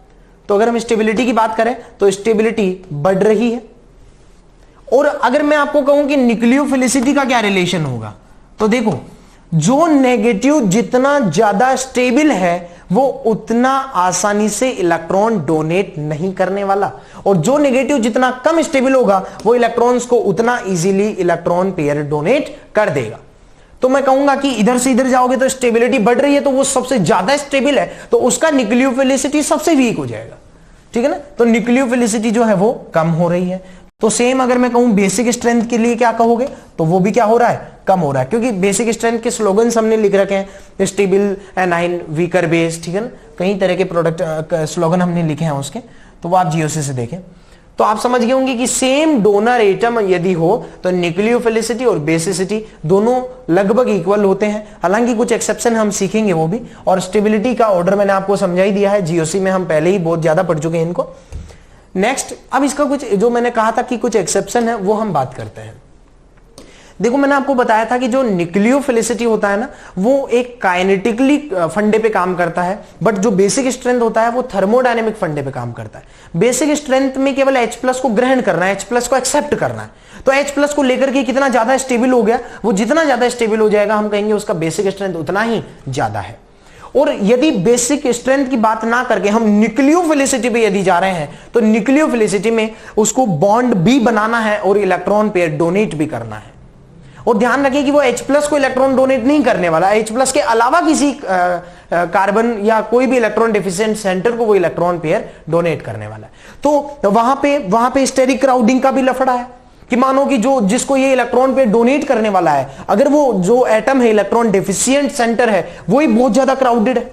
तो अगर हम स्टेबिलिटी की बात करें तो स्टेबिलिटी बढ़ रही है। और अगर मैं आपको कहूं कि न्यूक्लियोफिलिसिटी का क्या रिलेशन होगा, तो देखो जो नेगेटिव जितना ज्यादा स्टेबल है वो उतना आसानी से इलेक्ट्रॉन डोनेट नहीं करने वाला, और जो नेगेटिव जितना कम स्टेबल होगा वो इलेक्ट्रॉन्स को उतना इजीली इलेक्ट्रॉन पेयर डोनेट कर देगा। तो मैं कहूंगा कि इधर से इधर जाओगे तो स्टेबिलिटी बढ़ रही है, तो वो सबसे ज्यादा स्टेबल है, तो उसका न्यूक्लियोफिलिसिटी सबसे वीक हो जाएगा, ठीक है ना। तो न्यूक्लियोफिलिसिटी जो है वो कम हो रही है। तो सेम अगर मैं कहूं बेसिक स्ट्रेंथ के लिए क्या कहोगे, तो वो भी क्या हो रहा है, कम हो रहा है, क्योंकि बेसिक स्ट्रेंथ के स्लोगन्स हमने लिख रखे हैं, स्टेबल एनाइन वीकर बेस, ठीक है ना, कई तरह के प्रोडक्ट स्लोगन हमने लिखे हैं उसके, तो वो आप जीओसी से देखें। तो आप समझ गए होंगे कि सेम डोनर एटम यदि हो तो न्यूक्लियोफिलिसिटी और बेसिसिटी दोनों लगभग इक्वल होते हैं, हालांकि कुछ एक्सेप्शन हम सीखेंगे वो भी। और स्टेबिलिटी का ऑर्डर मैंने आपको समझा ही दिया है, जीओसी में हम पहले ही बहुत ज्यादा पढ़ चुके हैं इनको। नेक्स्ट, अब इसका कुछ जो मैंने कहा था कि कुछ एक्सेप्शन है वो हम बात करते हैं। देखो मैंने आपको बताया था कि जो न्यूक्लियोफिलिसिटी होता है ना वो एक काइनेटिकली फंडे पे काम करता है, बट जो बेसिक स्ट्रेंथ होता है वो थर्मोडायनेमिक फंडे पे काम करता है। बेसिक स्ट्रेंथ में केवल H+ को ग्रहण करना है, H+ को एक्सेप्ट करना है, तो H+ को लेकर के कितना ज्यादा स्टेबल हो गया, वो जितना ज्यादा स्टेबल हो जाएगा हम कहेंगे उसका बेसिक स्ट्रेंथ उतना ही ज्यादा है। और यदि बेसिक स्ट्रेंथ की बात ना करके हम न्यूक्लियोफिलिसिटी पे यदि जा रहे हैं तो न्यूक्लियोफिलिसिटी में उसको बॉन्ड भी बनाना है और इलेक्ट्रॉन पेयर डोनेट भी करना है। और ध्यान रखिए कि वो H+ को इलेक्ट्रॉन डोनेट नहीं करने वाला, H+ के अलावा किसी कार्बन या कोई भी इलेक्ट्रॉन डेफिशिएंट सेंटर को वो इलेक्ट्रॉन पेयर डोनेट करने वाला है। तो वहां पे स्टेरिक क्राउडिंग का भी लफड़ा है कि मानो कि जो जिसको ये इलेक्ट्रॉन पेयर डोनेट करने वाला है, अगर वो जो एटम है इलेक्ट्रॉन डेफिशिएंट सेंटर है वो ही बहुत ज्यादा क्राउडेड है,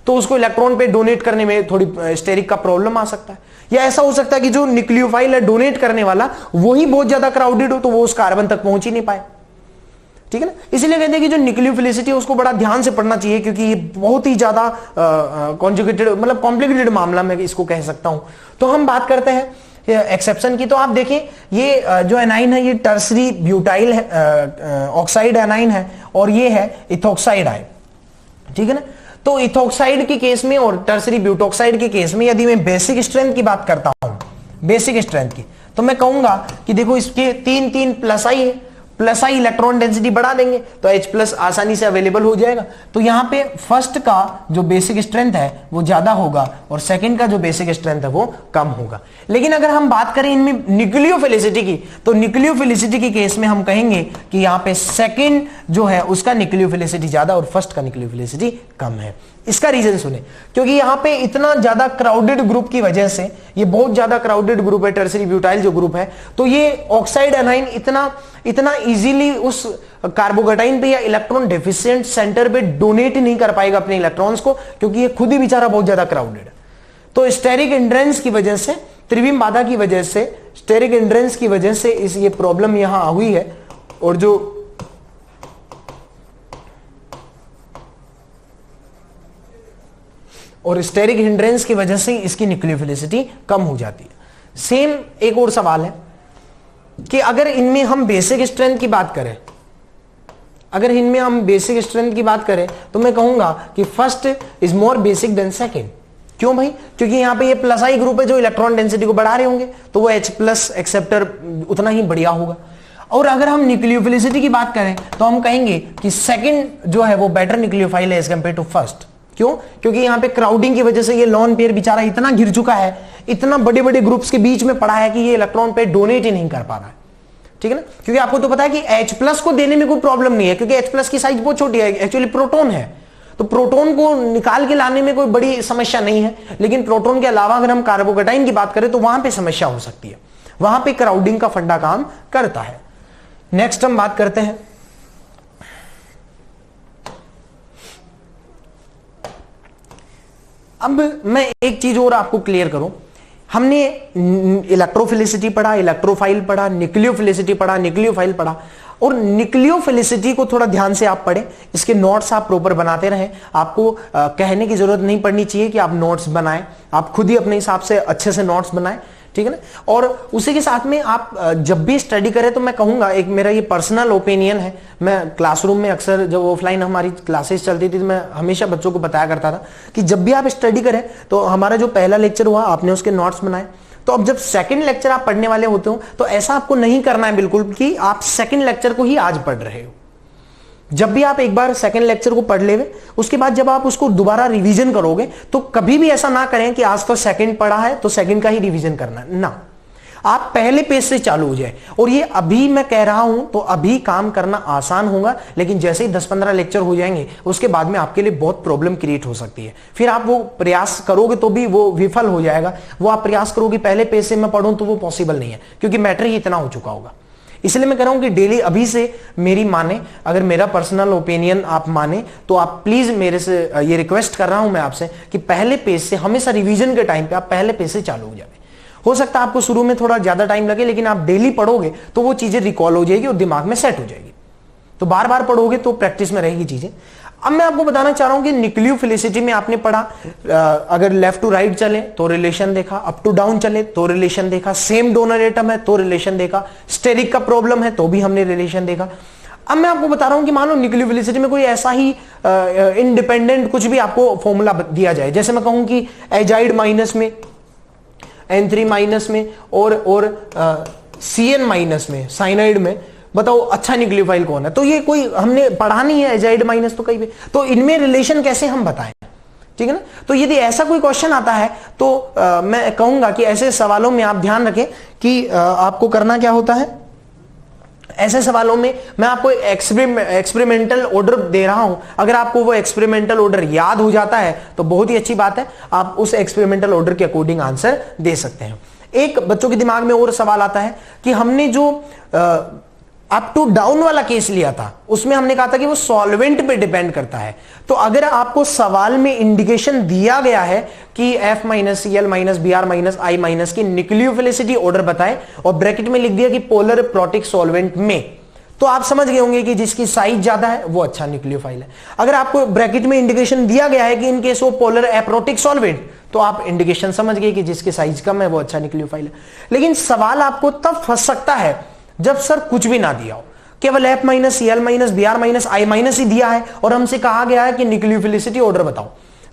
तो उसको इलेक्ट्रॉन पेयर डोनेट करने में थोड़ी स्टेरिक का प्रॉब्लम आ सकता है। या ऐसा हो सकता है कि जो न्यूक्लियोफाइल है डोनेट करने वाला वही बहुत ज्यादा क्राउडेड हो, तो वो उस कार्बन तक पहुंच ही नहीं पाए, ठीक है ना। इसीलिए कहते हैं कि जो न्यूक्लियोफिलिसिटी है उसको बड़ा ध्यान से पढ़ना चाहिए, क्योंकि ये बहुत ही ज्यादा कॉन्जुगेटेड मतलब कॉम्प्लिकेटेड मामला मैं इसको कह सकता हूं। तो हम बात करते हैं एक्सेप्शन की। तो आप देखें ये जो एनाइन है ये टर्सरी ब्यूटाइल ऑक्साइड एनाइन है और ये है इथोक्साइड आयन, ठीक है ना। तो इथोक्साइड के केस में और टर्सरी ब्यूटोक्साइड के केस में यदि मैं बेसिक स्ट्रेंथ की बात करता हूं, बेसिक स्ट्रेंथ की, तो मैं कहूंगा कि देखो इसके 3 प्लस आई है, प्लस आई इलेक्ट्रॉन डेंसिटी बढ़ा देंगे तो H+ आसानी से अवेलेबल हो जाएगा। तो यहां पे फर्स्ट का जो बेसिक स्ट्रेंथ है वो ज्यादा होगा और सेकंड का जो बेसिक स्ट्रेंथ है वो कम होगा। लेकिन अगर हम बात करें इनमें न्यूक्लियोफिलिसिटी की, तो न्यूक्लियोफिलिसिटी के केस में हम कहेंगे कि यहां पे सेकंड जो है उसका न्यूक्लियोफिलिसिटी ज्यादा और फर्स्ट का न्यूक्लियोफिलिसिटी कम है। इसका रीजन सुने, क्योंकि यहां पे इतना ज्यादा क्राउडेड ग्रुप की वजह से, ये बहुत ज्यादा क्राउडेड ग्रुप है टर्सरी ब्यूटाइल जो ग्रुप है, तो ये ऑक्साइड एनाइन इतना इजीली उस कार्बोकेटाइन पे या इलेक्ट्रॉन डेफिशिएंट सेंटर पे डोनेट नहीं कर पाएगा अपने इलेक्ट्रॉन्स को, क्योंकि ये खुद ही बेचारा बहुत ज्यादा क्राउडेड है। तो स्टेरिक हिंड्रेंस की वजह से, त्रिविम बाधा की वजह से, स्टेरिक हिंड्रेंस की वजह से इस ये प्रॉब्लम यहां हुई है, और जो और स्टेरिक हिंड्रेंस की वजह से इसकी न्यूक्लियोफिलिसिटी कम हो जाती है। सेम एक और सवाल है कि अगर इनमें हम बेसिक स्ट्रेंथ की बात करें, अगर इनमें हम बेसिक स्ट्रेंथ की बात करें तो मैं कहूंगा कि first is more basic than second. क्यों भाई? क्योंकि यहां पे ये प्लस आई ग्रुप है जो इलेक्ट्रॉन डेंसिटी को बढ़ा रहे होंगे, तो वो H प्लस एक्सेप्टर उतना ही बढ़िया होगा। और अगर हम न्यूक्लियोफिलिसिटी की बात करें तो हम कहेंगे कि सेकंड जो है वो बेटर न्यूक्लियोफाइल है एज कंपेयर टू फर्स्ट। क्यों? क्योंकि यहां पे क्राउडिंग की वजह से ये लॉन पेयर बेचारा इतना गिर चुका है, इतना बड़े बड़े ग्रुप्स के बीच में पड़ा है कि ये इलेक्ट्रॉन पेयर डोनेट ही नहीं कर पा रहा है। ठीक है ना? क्योंकि आपको तो पता है कि H प्लस को देने में कोई प्रॉब्लम नहीं है, क्योंकि H प्लस की साइज बहुत छोटी है, एक्चुअली प्रोटॉन है, तो प्रोटॉन को निकाल के लाने में कोई बड़ी समस्या नहीं है। लेकिन प्रोटॉन के अलावा अगर हम कार्बोकेटाइन की बात करें तो वहां पे समस्या हो सकती है, वहां पे क्राउडिंग का फंडा काम करता है। नेक्स्ट हम बात करते हैं अब मैं एक चीज और आपको क्लियर करूं, हमने इलेक्ट्रोफिलिसिटी पढ़ा, इलेक्ट्रोफाइल पढ़ा, न्यूक्लियोफिलिसिटी पढ़ा, न्यूक्लियोफाइल पढ़ा, और न्यूक्लियोफिलिसिटी को थोड़ा ध्यान से आप पढ़ें, इसके नोट्स आप प्रॉपर बनाते रहें। आपको कहने की जरूरत नहीं पड़नी चाहिए कि आप नोट्स बनाएं, आप खुद ही अपने हिसाब से अच्छे से नोट्स बनाएं, ठीक है ना। और उसी के साथ में आप जब भी स्टडी करें तो मैं कहूंगा, एक मेरा ये पर्सनल ओपिनियन है, मैं क्लासरूम में अक्सर जब ऑफलाइन हमारी क्लासेस चलती थी तो मैं हमेशा बच्चों को बताया करता था कि जब भी आप स्टडी करें तो हमारा जो पहला लेक्चर हुआ आपने उसके नोट्स बनाए, तो अब जब सेकंड लेक्चर आप पढ़ने वाले होते हो तो ऐसा आपको नहीं करना है बिल्कुल कि आप सेकंड लेक्चर को ही आज पढ़ रहे हो। जब भी आप एक बार सेकंड लेक्चर को पढ़ लेवे, उसके बाद जब आप उसको दोबारा रिवीजन करोगे तो कभी भी ऐसा ना करें कि आज तो सेकंड पढ़ा है तो सेकंड का ही रिवीजन करना है ना, आप पहले पेज से चालू हो जाए। और ये अभी मैं कह रहा हूं तो अभी काम करना आसान होगा, लेकिन जैसे ही 10-15 लेक्चर हो जाएंगे उसके बाद में आपके लिए बहुत प्रॉब्लम क्रिएट हो सकती है। फिर आप वो प्रयास करोगे तो भी वो विफल हो जाएगा। वो आप प्रयास करोगे पहले पेज से मैं पढ़ूं तो वो पॉसिबल नहीं है, क्योंकि मैटर ही इतना हो चुका होगा। इसलिए मैं कह रहा हूं कि डेली अभी से मेरी माने, अगर मेरा पर्सनल ओपिनियन आप माने तो आप प्लीज मेरे से ये रिक्वेस्ट कर रहा हूं मैं आपसे कि पहले पेज से हमेशा रिवीजन के टाइम पे आप पहले पेज से चालू हो जाए। हो सकता है आपको शुरू में थोड़ा ज्यादा टाइम लगे, लेकिन आप डेली पढ़ोगे तो वो चीजें रिकॉल हो जाएगी और दिमाग में सेट हो जाएगी। तो बार बार पढ़ोगे तो प्रैक्टिस में रहेगी चीजें। अब मैं आपको बताना चाह रहा हूं कि न्यूक्लियोफिलिसिटी में आपने पढ़ा, अगर लेफ्ट टू राइट चले तो रिलेशन देखा, अप टू डाउन चले तो रिलेशन देखा, सेम डोनर एटम है तो रिलेशन देखा, स्टेरिक का प्रॉब्लम है तो भी हमने रिलेशन देखा। अब मैं आपको बता रहा हूं कि मान लो न्यूक्लियोफिलिसिटी में कोई ऐसा ही इंडिपेंडेंट कुछ भी आपको फॉर्मूला दिया जाए, जैसे मैं कहूं कि एजाइड माइनस में, N3 माइनस में और CN माइनस में, साइनाइड में, बताओ अच्छा न्यूक्लियोफाइल कौन है। तो ये कोई हमने पढ़ा नहीं है एजाइड माइनस तो कहीं भी, तो इनमें रिलेशन कैसे हम बताएं, ठीक है ना। तो यदि ऐसा कोई क्वेश्चन आता है तो मैं कहूंगा कि ऐसे सवालों में आप ध्यान रखें कि आपको करना क्या होता है। ऐसे सवालों में मैं आपको एक्सपेरिमेंटल ऑर्डर दे रहा हूं, अगर आपको वो एक्सपेरिमेंटल ऑर्डर याद हो जाता है तो बहुत ही अच्छी बात है, आप उस एक्सपेरिमेंटल ऑर्डर के अकॉर्डिंग आंसर दे सकते हैं। एक बच्चों के दिमाग में और सवाल आता है कि हमने जो अप टू डाउन वाला केस लिया था उसमें हमने कहा था कि वो सॉल्वेंट पे डिपेंड करता है। तो अगर आपको सवाल में इंडिकेशन दिया गया है कि F minus Cl minus Br minus I minus की न्यूक्लियोफिलिसिटी ऑर्डर बताएं और ब्रैकेट में लिख दिया कि पोलर प्रोटिक सॉल्वेंट में, तो आप समझ गए होंगे कि जिसकी साइज ज्यादा है वो अच्छा न्यूक्लियोफाइल है। अगर आपको ब्रैकेट में इंडिकेशन दिया गया है कि इन केस वो पोलर एप्रोटिक सॉल्वेंट, तो आप इंडिकेशन समझ गए कि जिसकी साइज कम है वो अच्छा न्यूक्लियोफाइल है। लेकिन सवाल आपको तब फंस सकता है जब सर कुछ भी ना दिया हो, केवल F minus Cl minus Br minus I minus ही दिया है और हमसे कहा गया है कि न्यूक्लियोफिलिसिटी ऑर्डर बताओ,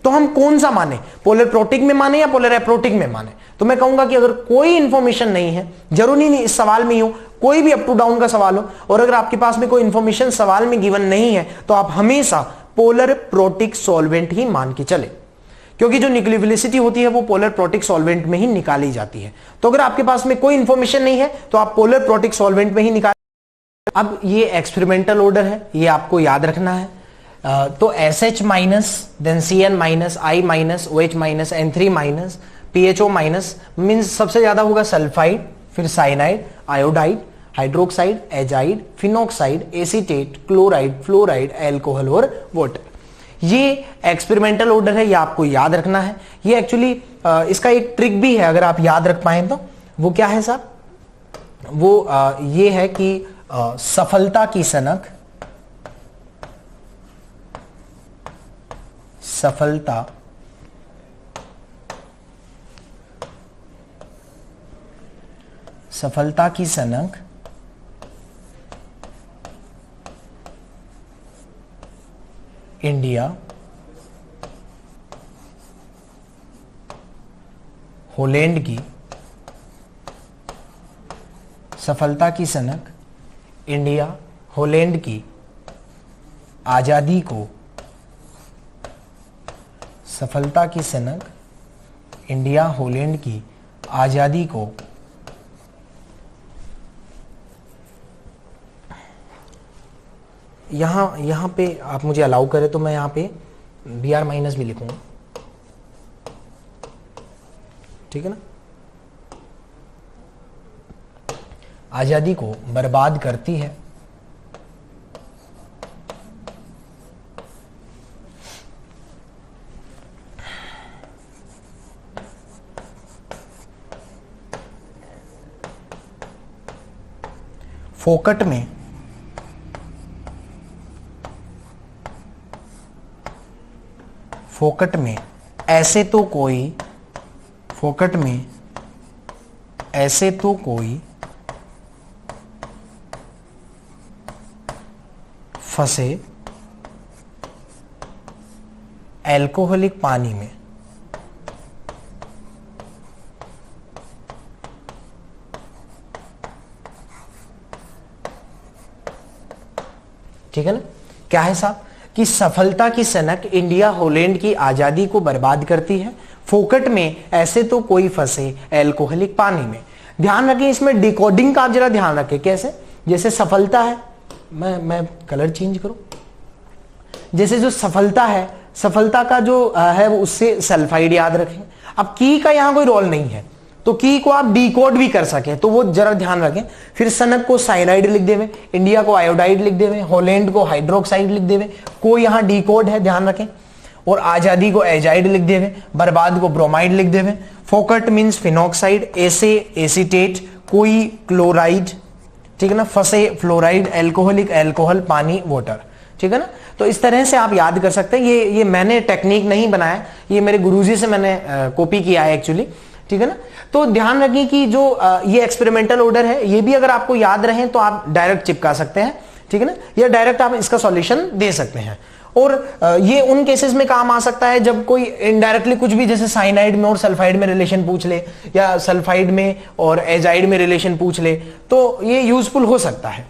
तो हम कौन सा माने, पोलर प्रोटिक में माने या पोलर एप्रोटिक में माने। तो मैं कहूंगा कि अगर कोई इंफॉर्मेशन नहीं है, जरूरी नहीं इस सवाल में ही हो, कोई भी अप टू डाउन का सवाल हो, और अगर आपके पास में कोई इंफॉर्मेशन सवाल में गिवन नहीं है तो आप हमेशा पोलर प्रोटिक सॉल्वेंट ही मान के चले, क्योंकि जो न्यूक्लियोफिलिसिटी होती है वो पोलर प्रोटिक सॉल्वेंट में ही निकाली जाती है। तो अगर आपके पास में कोई इंफॉर्मेशन नहीं है तो आप पोलर प्रोटिक सॉल्वेंट में ही निकाल। अब ये एक्सपेरिमेंटल ऑर्डर है, ये आपको याद रखना है। तो SH minus, then Cn minus, I minus, OH minus, N3 minus, PHO minus, means सबसे ज्यादा होगा सल्फाइड, फिर cyanide, iodide, hydroxide, azide, phenoxide, acetate, chloride, fluoride, alcohol और वाटर। ये एक्सपेरिमेंटल ऑर्डर है, ये आपको याद रखना है। ये एक्चुअली इसका एक ट्रिक भी है, अगर आप याद रख पाए तो। वो क्या है साहब? वो ये है कि सफलता की सनक, सफलता की सनक इंडिया, होलैंड की, सफलता की सनक इंडिया, होलैंड की आजादी को, सफलता की सनक इंडिया, होलैंड की आजादी को यहां पे आप मुझे अलाउ करें तो मैं यहां पे BR माइनस भी लिखूंगा, ठीक है ना। आजादी को बर्बाद करती है, फोकट में ऐसे तो कोई फंसे एल्कोहलिक पानी में, ठीक है ना। क्या है साहब कि सफलता की सनक इंडिया, होलैंड की आजादी को बर्बाद करती है, फोकट में ऐसे तो कोई फंसे एल्कोहलिक पानी में। ध्यान रखें, इसमें डिकोडिंग का आप जरा ध्यान रखें। कैसे? जैसे सफलता है, मैं कलर चेंज करूं, जैसे जो सफलता है, सफलता का जो है वो उससे सल्फाइड याद रखें। अब की का यहां कोई रोल नहीं है, तो की को आप डिकोड भी कर सके तो वो जरा ध्यान रखें। फिर सनक को साइनाइड लिख देवे, इंडिया को आयोडाइड लिख देवे, होलैंड को हाइड्रोक्साइड लिख देवे, को यहां डिकोड है, ध्यान रखें। और आजादी को एजाइड लिख देवे, बर्बाद को ब्रोमाइड लिख देवे। फोकट मीन्स फिनोक्साइड, एसे एसीटेट, कोई क्लोराइड, ठीक है ना, फंसे फ्लोराइड, एल्कोहलिक एल्कोहल, पानी वाटर, ठीक है ना। तो इस तरह से आप याद कर सकते हैं। ये मैंने टेक्निक नहीं बनाया, ये मेरे गुरुजी से मैंने कॉपी किया है एक्चुअली, ठीक है ना। तो ध्यान रखें कि जो ये एक्सपेरिमेंटल ऑर्डर है, ये भी अगर आपको याद रहे तो आप डायरेक्ट चिपका सकते हैं, ठीक है ना, या डायरेक्ट आप इसका सॉल्यूशन दे सकते हैं। और ये उन केसेस में काम आ सकता है जब कोई इनडायरेक्टली कुछ भी, जैसे साइनाइड में और सल्फाइड में रिलेशन पूछ ले, या सल्फाइड में और एजाइड में रिलेशन पूछ ले, तो ये यूजफुल हो सकता है।